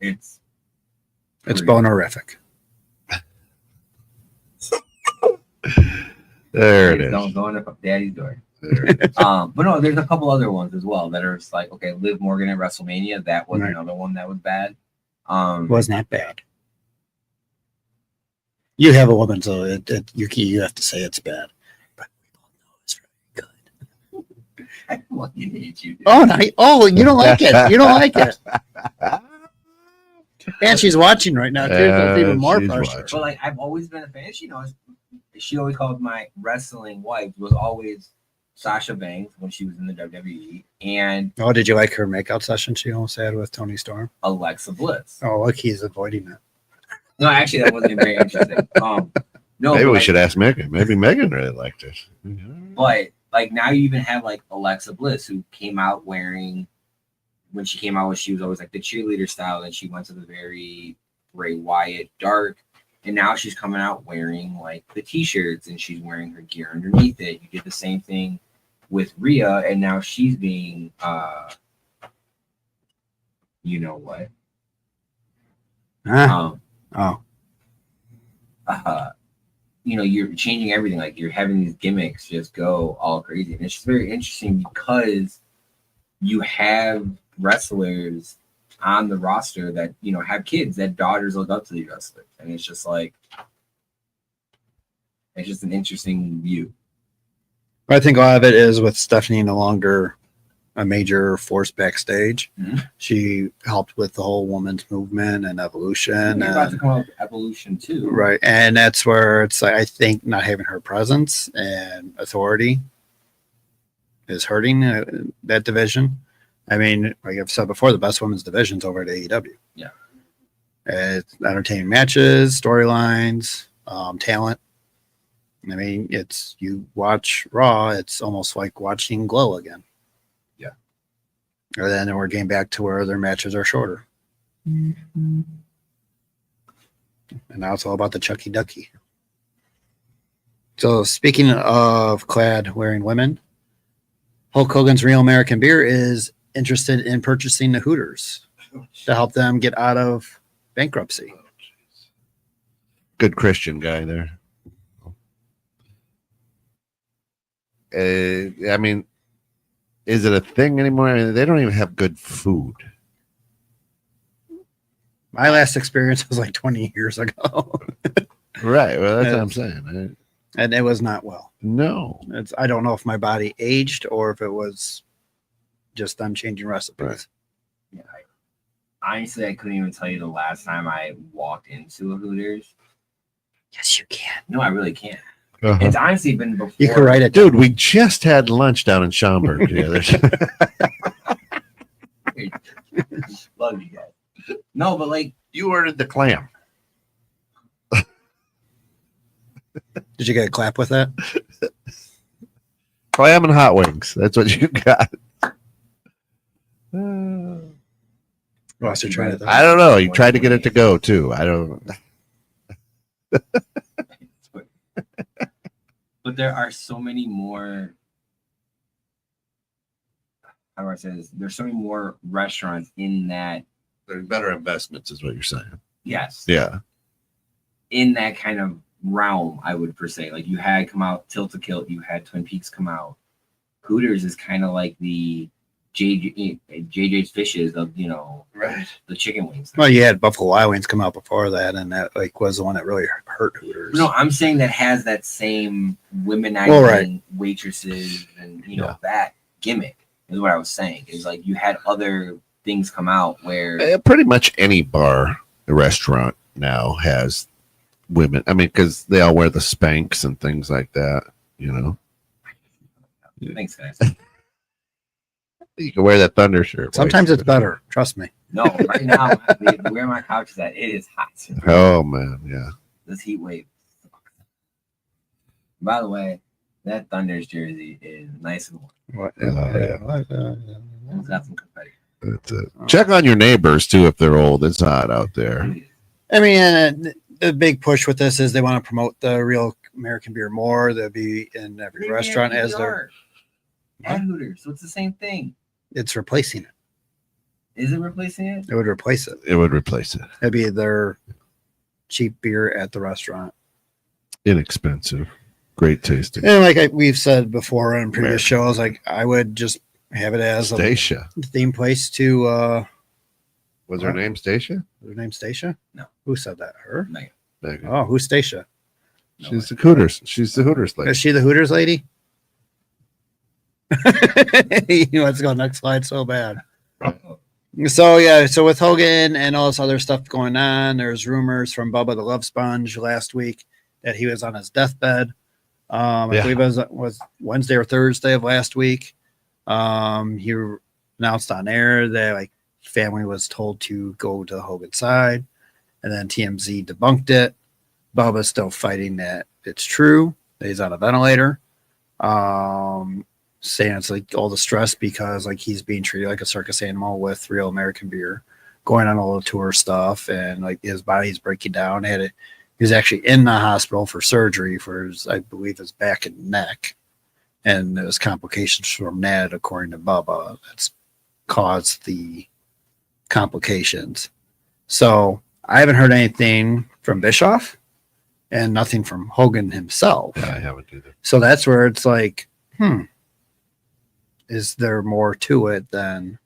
It's bonerific. There it is. Don't go in Daddy's door. There it is. But no, there's a couple other ones as well that are just like, okay, Liv Morgan at WrestleMania. That was Right. another one that was bad. Was not bad. You have a woman, so you have to say it's bad. But we all know it's really good. I fucking hate you. Dude. You don't like it. You don't like it. And she's watching right now too. So it's even more she's frustrating. watching. But like, I've always been a fan. She knows. She always called my wrestling wife was always Sasha Banks when she was in the WWE, and Oh, did you like her makeout session she almost had with Tony Storm? Alexa Bliss. Oh, look, he's avoiding it. No, actually, that wasn't very interesting. No, Maybe but we like, should ask Megan. Maybe Megan really liked it. But like now, you even have like Alexa Bliss, who came out wearing when she came out, she was always like the cheerleader style, and she went to the very Bray Wyatt dark. And now she's coming out wearing like the t-shirts and she's wearing her gear underneath it. You did the same thing with Rhea, and now she's being you know what? Huh? You're changing everything. Like you're having these gimmicks just go all crazy. And it's just very interesting because you have wrestlers on the roster that have kids, that daughters look up to these wrestlers, and it's just like it's just an interesting view. I think a lot of it is with Stephanie no longer a major force backstage. Mm-hmm. She helped with the whole women's movement and evolution. You're about to come up with Evolution too, Right, and that's where it's like I think not having her presence and authority is hurting that division. I mean, like I've said before, the best women's division's over at AEW. Yeah. It's entertaining matches, storylines, talent. I mean, you watch Raw, it's almost like watching Glow again. Yeah. Or then we're getting back to where their matches are shorter. Mm-hmm. And now it's all about the Chucky Ducky. So speaking of clad wearing women, Hulk Hogan's Real American Beer is interested in purchasing the Hooters to help them get out of bankruptcy. Good Christian guy there. I mean, is it a thing anymore? I mean, they don't even have good food. My last experience was like 20 years ago. Right. Well, that's what I'm saying. And it was not well. No. I don't know if my body aged or if it was just them changing recipes. Right. Yeah, honestly, I couldn't even tell you the last time I walked into a Hooters. Yes, you can. No, I really can't. Uh-huh. It's honestly been before. You can write it. Dude, we just had lunch down in Schaumburg together. Love you guys. No, but like, You ordered the clam. Did you get a clap with that? Clam and hot wings. That's what you got. Ross, you're trying to. I don't know. You tried to get it to go too. I don't. but there are so many more. How do I say this? There's so many more restaurants in that. There's better investments, is what you're saying. Yes. Yeah. In that kind of realm, I would per se. Like you had come out Tilt-A-Kilt, you had Twin Peaks come out. Hooters is kind of like the JJ's Fishes of Right. the chicken wings. Well, you had Buffalo Wild Wings come out before that, and that like was the one that really hurt Hooters. No, I'm saying that has that same womenizing Well, waitresses and Yeah. that gimmick is what I was saying. Is like you had other things come out where Pretty much any bar, restaurant now has women. I mean, because they all wear the Spanx and things like that. thanks guys. You can wear that Thunder shirt. Sometimes it's better. Trust me. No, right now where my couch is at, it is hot. Oh man, yeah. This heat wave. By the way, that Thunder's jersey is nice and warm. It's got some confetti. That's it. Check on your neighbors too if they're old. It's hot out there. I mean, the big push with this is they want to promote the real American beer more. They'll be in every restaurant as their. At Hooters, so it's the same thing. It's replacing it. Is it replacing it? It would replace it. It would replace it. It'd be their cheap beer at the restaurant. Inexpensive, great tasting. And like we've said before in previous shows, like I would just have it as Stacia. a theme place to. Was her name Stacia? Her name Stacia? No. Who said that? Her? Megan. Megan. Oh, who's Stacia? She's the Hooters. She's the Hooters lady. Is she the Hooters lady? Let's go next slide. So bad. So yeah, so with Hogan and all this other stuff going on, there's rumors from Bubba the Love Sponge last week that he was on his deathbed. I believe it was Wednesday or Thursday of last week. He announced on air that like family was told to go to the Hogan side, and then TMZ debunked it. Bubba's still fighting that it's true that he's on a ventilator. Saying it's like all the stress because like he's being treated like a circus animal with real American beer, going on all the tour stuff, and like his body's breaking down. He was actually in the hospital for surgery for his, I believe, his back and neck, and there was complications from that, according to Bubba. That's caused the complications. So I haven't heard anything from Bischoff, and nothing from Hogan himself. Yeah, I haven't either. So that's where it's like, is there more to it than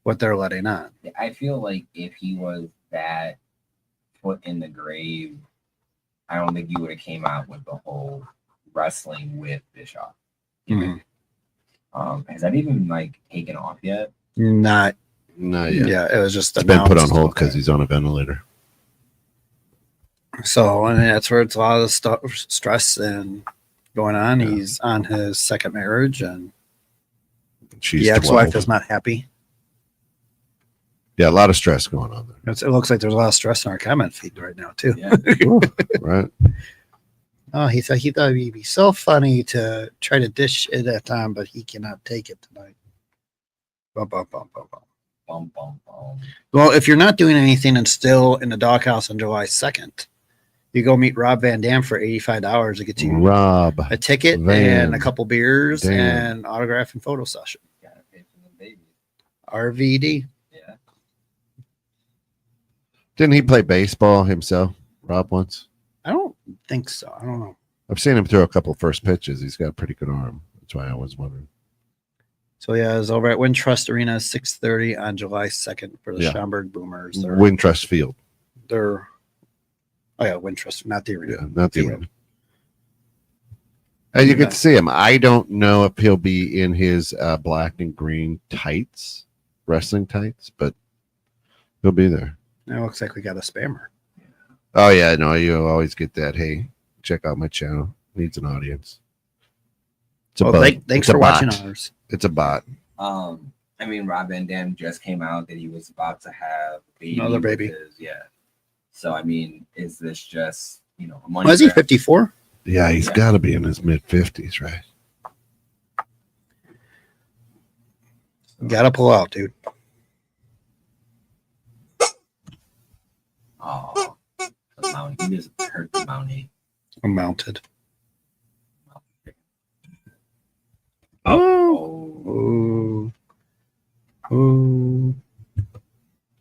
what they're letting on? I feel like if he was that foot in the grave, I don't think you would have came out with the whole wrestling with Bischoff. Has that even like taken off yet? Not yet. Yeah, it was just It's been put on announced. hold because he's on a ventilator. So, and that's where it's a lot of stuff, stress and going on. He's on his second marriage, and She's the ex-wife 12. is not happy. Yeah, a lot of stress going on there. It looks like there's a lot of stress in our comment feed right now too. Yeah. Right? Oh, he thought it'd be so funny to try to dish it at Tom, but he cannot take it tonight. Bum, bum, bum, bum, bum. Bum, bum, bum. Well, if you're not doing anything and still in the doghouse on July 2nd, you go meet Rob Van Dam for $85 to get you Rob. a ticket Van and a couple beers Dam. and autograph and photo session. Gotta pay for the baby. RVD. Yeah. Didn't he play baseball himself, Rob, once? I don't think so. I don't know. I've seen him throw a couple first pitches. He's got a pretty good arm. That's why I was wondering. So yeah, it's over at Wintrust Arena, 6:30 on July 2nd for the Yeah. Schaumburg Boomers. Wintrust Field. They're Wintrust, not the arena. Yeah, not the arena. And you can see him. I don't know if he'll be in his black and green tights, wrestling tights, but he'll be there. It looks like we got a spammer. Oh yeah, no, you always get that. Hey, check out my channel. Needs an audience. It's a Well, bot. thanks It's a for watching bot. ours. It's a bot. I mean, Rob Van Dam just came out that he was about to have a baby Another with baby. yeah. So I mean, is this just a money? Well, is he grab? 54? Yeah, he's Yeah. got to be in his mid-50s, right? Gotta pull out, dude. Oh, the Mountie. He just hurt the Mountie. I'm mounted. Oh, Ooh. Ooh.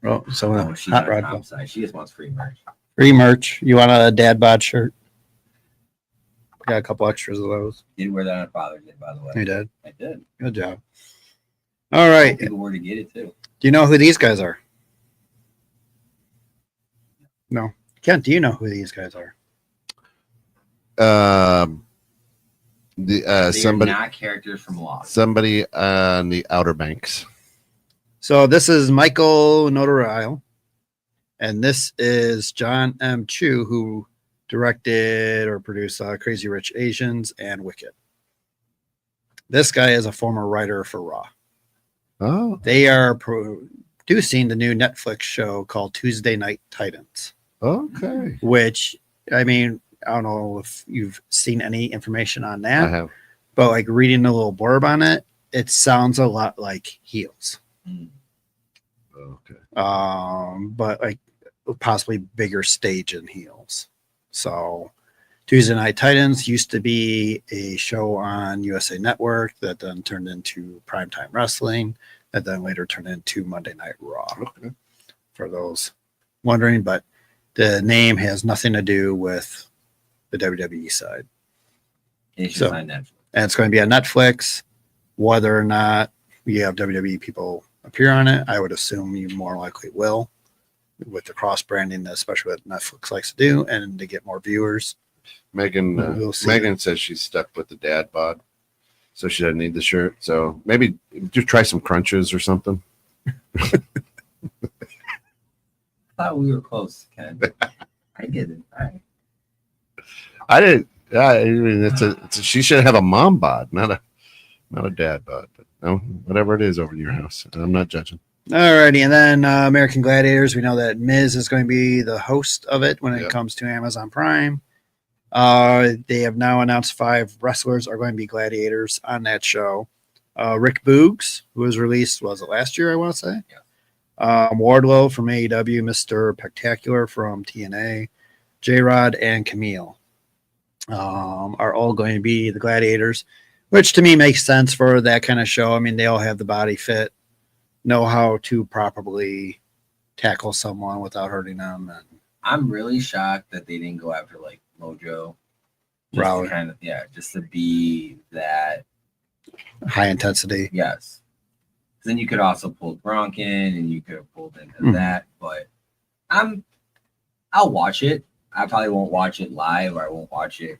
Oh, someone she's hot on rod. Tom's side. She just wants free merch. Free merch. You want a dad bod shirt? Got a couple extras of those. Didn't wear that on Father's Day, by the way. You did. I did. Good job. All right. People were to get it too. Do you know who these guys are? No. Kent, do you know who these guys are? They are Somebody not characters from Lost. somebody on the Outer Banks. So this is Michael Notarile, and this is John M. Chu, who directed or produced Crazy Rich Asians and Wicked. This guy is a former writer for Raw. Oh, They are producing the new Netflix show called Tuesday Night Titans, okay. which, I mean, I don't know if you've seen any information on I that, have. but like reading a little blurb on it, it sounds a lot like Heels. Mm. Okay. But like possibly bigger stage in Heels. So Tuesday Night Titans used to be a show on USA Network that then turned into Primetime Wrestling, that then later turned into Monday Night Raw. Okay. For those wondering, but the name has nothing to do with the WWE side. It's just So- on Netflix. And it's going to be on Netflix. Whether or not we have WWE people appear on it, I would assume you more likely will, with the cross branding, especially what Netflix likes to do, and to get more viewers. Megan We'll see. Megan says she's stuck with the dad bod, so she doesn't need the shirt. So maybe just try some crunches or something. I thought we were close, Ken. I get it. All right. I didn't. Yeah, I mean, it's a she should have a mom bod, not a dad bod. But no, whatever it is over in your house, I'm not judging. Alrighty, and then American Gladiators. We know that Miz is going to be the host of it when it Yep. comes to Amazon Prime. They have now announced 5 wrestlers are going to be gladiators on that show. Rick Boogs, who was released, was it last year? I want to say. Wardlow from AEW, Mr. Spectacular from TNA, J-Rod, and Camille are all going to be the gladiators, which to me makes sense for that kind of show. I mean, they all have the body fit, know how to properly tackle someone without hurting them. And I'm really shocked that they didn't go after like Mojo. Raleigh. Just to be that. high intensity. Yes. Then you could also pull Gronk in, and you could have pulled into Mhm. that. But I'll watch it. I probably won't watch it live, or I won't watch it.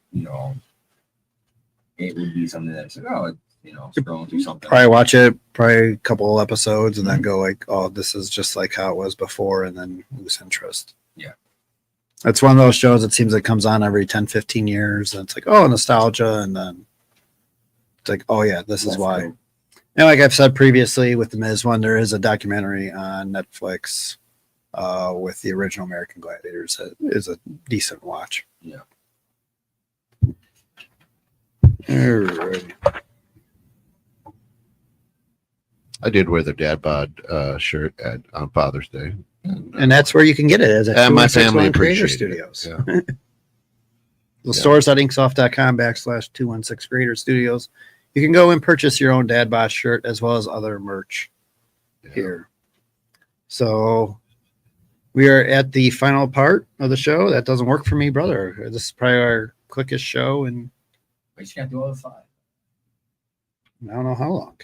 It would be something that's like, scrolling through something. Probably watch it, probably a couple episodes, and then go like, oh, this is just like how it was before, and then lose interest. Yeah. It's one of those shows that seems like comes on every 10, 15 years, and it's like, oh, nostalgia, and then it's like, oh yeah, this is Let's why. go. And like I've said previously with the Miz one, there is a documentary on Netflix with the original American Gladiators that is a decent watch. Yeah. Alright. I did wear the dad bod shirt on Father's Day, And that's where you can get it as and my 216 family Creator appreciated it. Studios. Yeah. The stores at inksoft.com/216 Creator Studios. You can go and purchase your own Dad Boss shirt as well as other merch here. So we are at the final part of the show. That doesn't work for me, brother. This is probably our quickest show, and But you got to do all the 5. I don't know how long.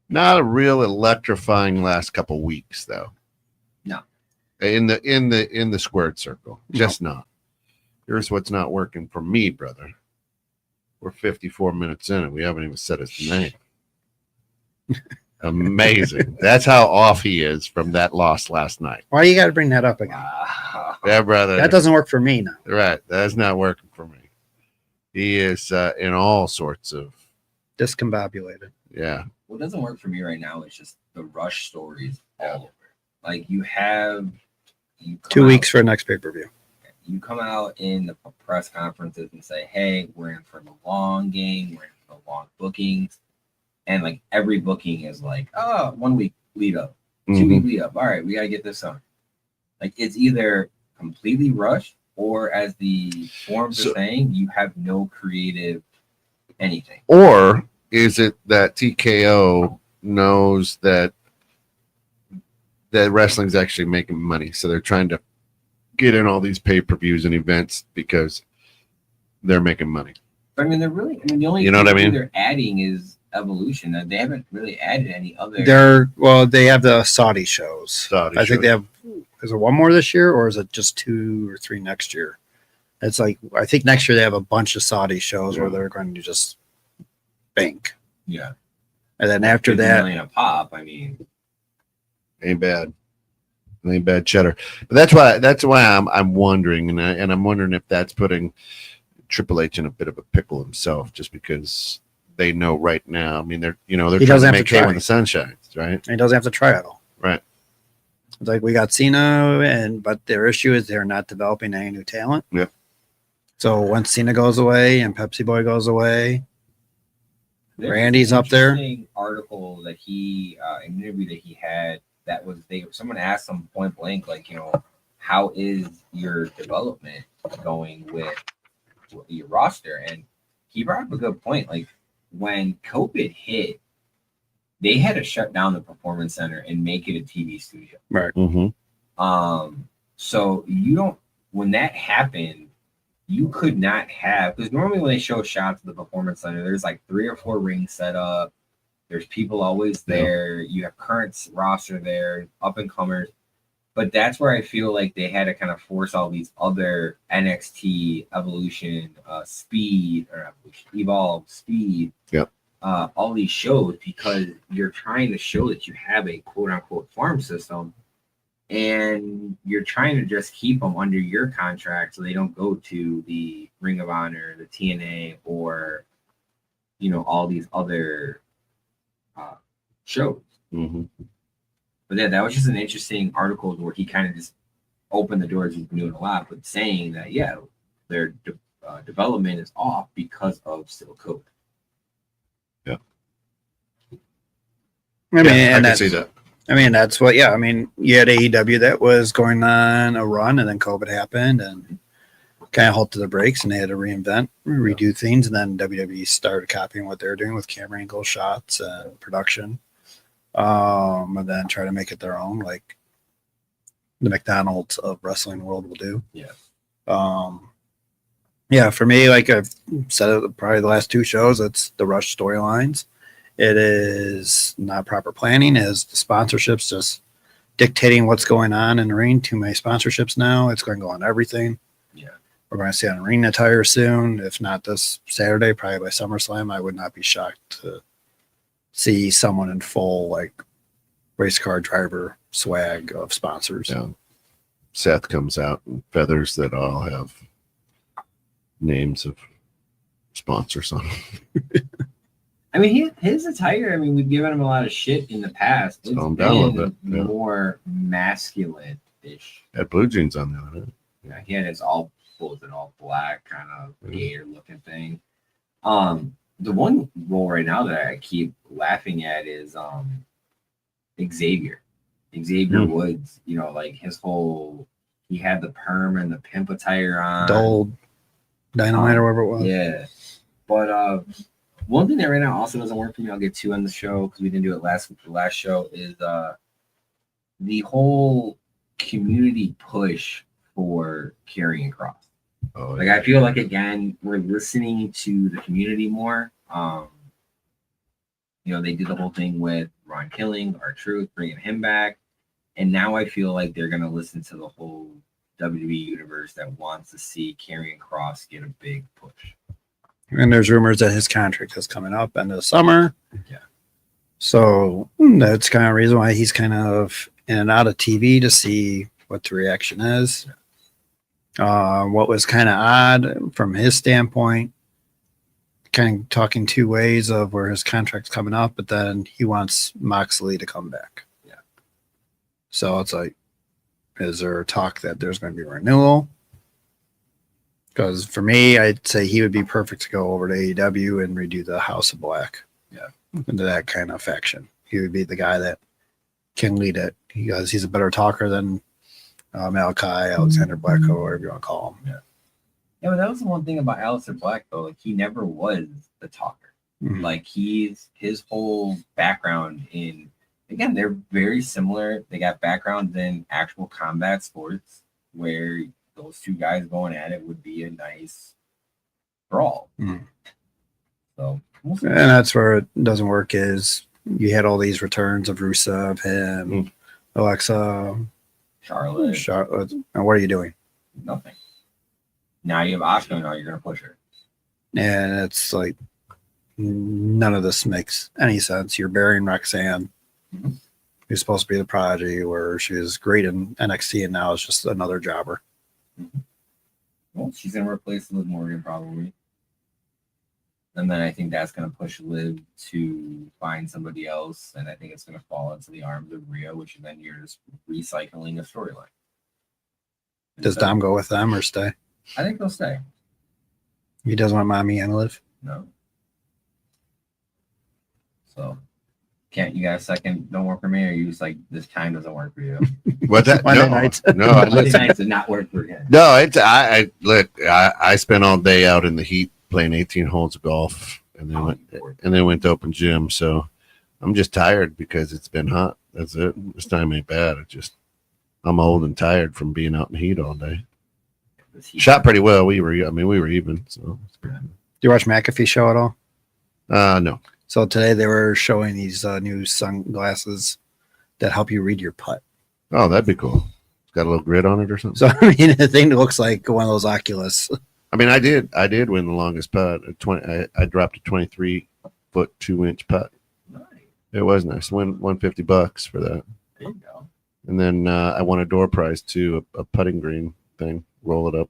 Not a real electrifying last couple weeks though. No. In the squared circle. Just not. Here's what's not working for me, brother. We're 54 minutes in and we haven't even said his name. Amazing. That's how off he is from that loss last night. Why you got to bring that up again? Wow. Yeah, brother. That doesn't work for me now. Right. That's not working for me. He is in all sorts of, Discombobulated. yeah. What doesn't work for me right now is just the rush stories all over. Like you come 2 out- weeks for next pay-per-view. You come out in the press conferences and say, "Hey, we're in for the long game. We're in for the long bookings," and like every booking is like, "Oh, 1 week lead up, 2 week lead up. All right, we gotta get this on." Like it's either completely rushed, or as the forums are saying, you have no creative anything. Or is it that TKO knows that wrestling's actually making money, so they're trying to get in all these pay-per-views and events because they're making money? I mean, they're really. I mean, the only You know what I mean? they're adding is Evolution. They haven't really added any other. They have the Saudi shows. I think they have. Is there one more this year, or is it just 2 or 3 next year? It's like I think next year they have a bunch of Saudi shows where they're going to just bank. Yeah, And then after 50 that, million a pop. I mean, Ain't bad. Ain't bad cheddar. But that's why I'm wondering, and I'm wondering if that's putting Triple H in a bit of a pickle himself, just because they know right now. I mean, they're He trying doesn't to have make to hay try. when the sun shines, right? he doesn't have to try it all. Right. It's like we got Cena, but their issue is they're not developing any new talent. Yep. So once Cena goes away and Pepsi Boy goes away, there's Randy's an up there. interesting article that he an interview that he had that was someone asked him point blank, like, how is your development going with your roster? And he brought up a good point. Like when COVID hit, they had to shut down the performance center and make it a TV studio. right? Mm-hmm. So when that happened, you could not have, because normally when they show shots of the performance center, there's like 3 or 4 rings set up. There's people always there. You have current roster there, up and comers. But that's where I feel like they had to kind of force all these other NXT Evolution, Evolve, Speed, all these shows, because you're trying to show that you have a quote unquote farm system, and you're trying to just keep them under your contract so they don't go to the Ring of Honor, the TNA, or all these other shows. Mm-hmm. But yeah, that was just an interesting article where he kind of just opened the doors. He's been doing a lot, but saying that their development is off because of still COVID. Yeah, I mean, I and can see that. I mean, that's what. Yeah, I mean, you had AEW that was going on a run, and then COVID happened, and kind of halted the brakes, and they had to reinvent, redo things, and then WWE started copying what they're doing with camera angle shots and production, and then try to make it their own, like the McDonald's of wrestling world will do. Yeah, for me, like I've said it probably the last 2 shows, it's the rush storylines. It is not proper planning. It is the sponsorships just dictating what's going on in the ring. Too many sponsorships now. It's going to go on everything. Yeah. We're going to see on ring attire soon. If not this Saturday, probably by SummerSlam. I would not be shocked to see someone in full like race car driver swag of sponsors. Yeah. Seth comes out in feathers that all have names of sponsors on them. I mean, his attire, I mean, we've given him a lot of shit in the past. It's Calm down a little been bit, yeah. more masculine-ish. Had blue jeans on the other night. Yeah, he had his all black kind of gator-looking thing. The one role right now that I keep laughing at is Xavier. Xavier Woods, like his whole, he had the perm and the pimp attire on. Dull Dynamite or whatever it was. Yeah. But one thing that right now also doesn't work for me, I'll get to on the show because we didn't do it last week. The last show is the whole community push for Karrion Kross. Oh, Like I feel like again we're listening to the community more. They did the whole thing with Ron Killing, R-Truth, bringing him back, and now I feel like they're gonna listen to the whole WWE universe that wants to see Karrion Kross get a big push. And there's rumors that his contract is coming up end of the summer. Yeah. So that's kind of reason why he's kind of in and out of TV to see what the reaction is. What was kind of odd from his standpoint, kind of talking two ways of where his contract's coming up, but then he wants Moxley to come back. Yeah. So it's like, is there talk that there's going to be a renewal? Because for me, I'd say he would be perfect to go over to AEW and redo the House of Black. Yeah. Into that kind of faction. He would be the guy that can lead it because he's a better talker than Malachi, Alexander Black, or whatever you want to call him. Yeah. Yeah, but that was the one thing about Aleister Black, though. Like, he never was the talker. Mhm. Like, his whole background in, again, they're very similar. They got backgrounds in actual combat sports where those two guys going at it would be a nice brawl. Mhm. So, we'll see. And that's where it doesn't work is you had all these returns of Rusev, him, Alexa, Charlotte. And what are you doing? Nothing. Now you have Asuka, now you're going to push her. And it's like, none of this makes any sense. You're burying Roxanne, who's supposed to be the prodigy, where she was great in NXT and now is just another jobber. Well, she's going to replace Liv Morgan probably. And then I think that's going to push Liv to find somebody else. And I think it's going to fall into the arms of Rhea, which then you're just recycling a storyline. Does Dom go with them or stay? I think they'll stay. He doesn't want Mommy and Liv? No. So, can't you guys second don't work for me? Or you just like, this time doesn't work for you? What that? Monday No, nights. no, I Monday nights did not work for him. No, it's I look. I spent all day out in the heat playing 18 holes of golf, and then went to open gym. So I'm just tired because it's been hot. That's it. This time ain't bad. It just I'm old and tired from being out in the heat all day. Shot pretty well. We were even. So it's good. Do you watch McAfee show at all? No. So today they were showing these new sunglasses that help you read your putt. Oh, that'd be cool. Got a little grid on it or something. So I mean, the thing looks like one of those Oculus. I mean, I did win the longest putt. I dropped a 23-foot 2-inch putt. Nice. It was nice. Won $150 for that. There you go. And then I won a door prize too, a putting green thing. Roll it up,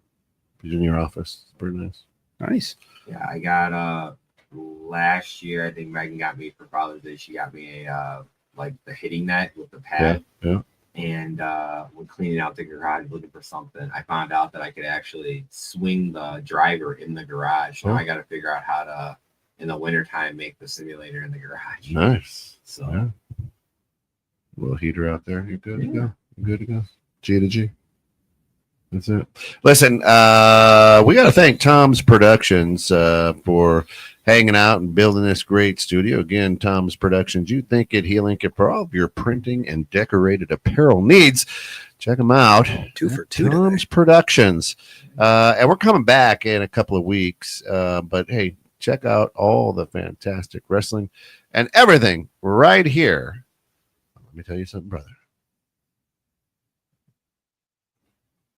put it in your office. It's pretty nice. Nice. Yeah, I got last year. I think Megan got me for Father's Day. She got me a like the hitting net with the pad. Yeah. And when cleaning out the garage looking for something, I found out that I could actually swing the driver in the garage. Now I got to figure out how to, in the wintertime, make the simulator in the garage. Nice. So, Yeah. A little heater out there. You're good to go. You're good to go. G to G. That's it. Listen, we got to thank Tom's Productions for hanging out and building this great studio. Again, Tom's Productions. You think it, he link it for all of your printing and decorated apparel needs. Check them out. 2 for 2 Tom's today. Productions. And we're coming back in a couple of weeks. But hey, check out all the fantastic wrestling and everything right here. Let me tell you something, brother.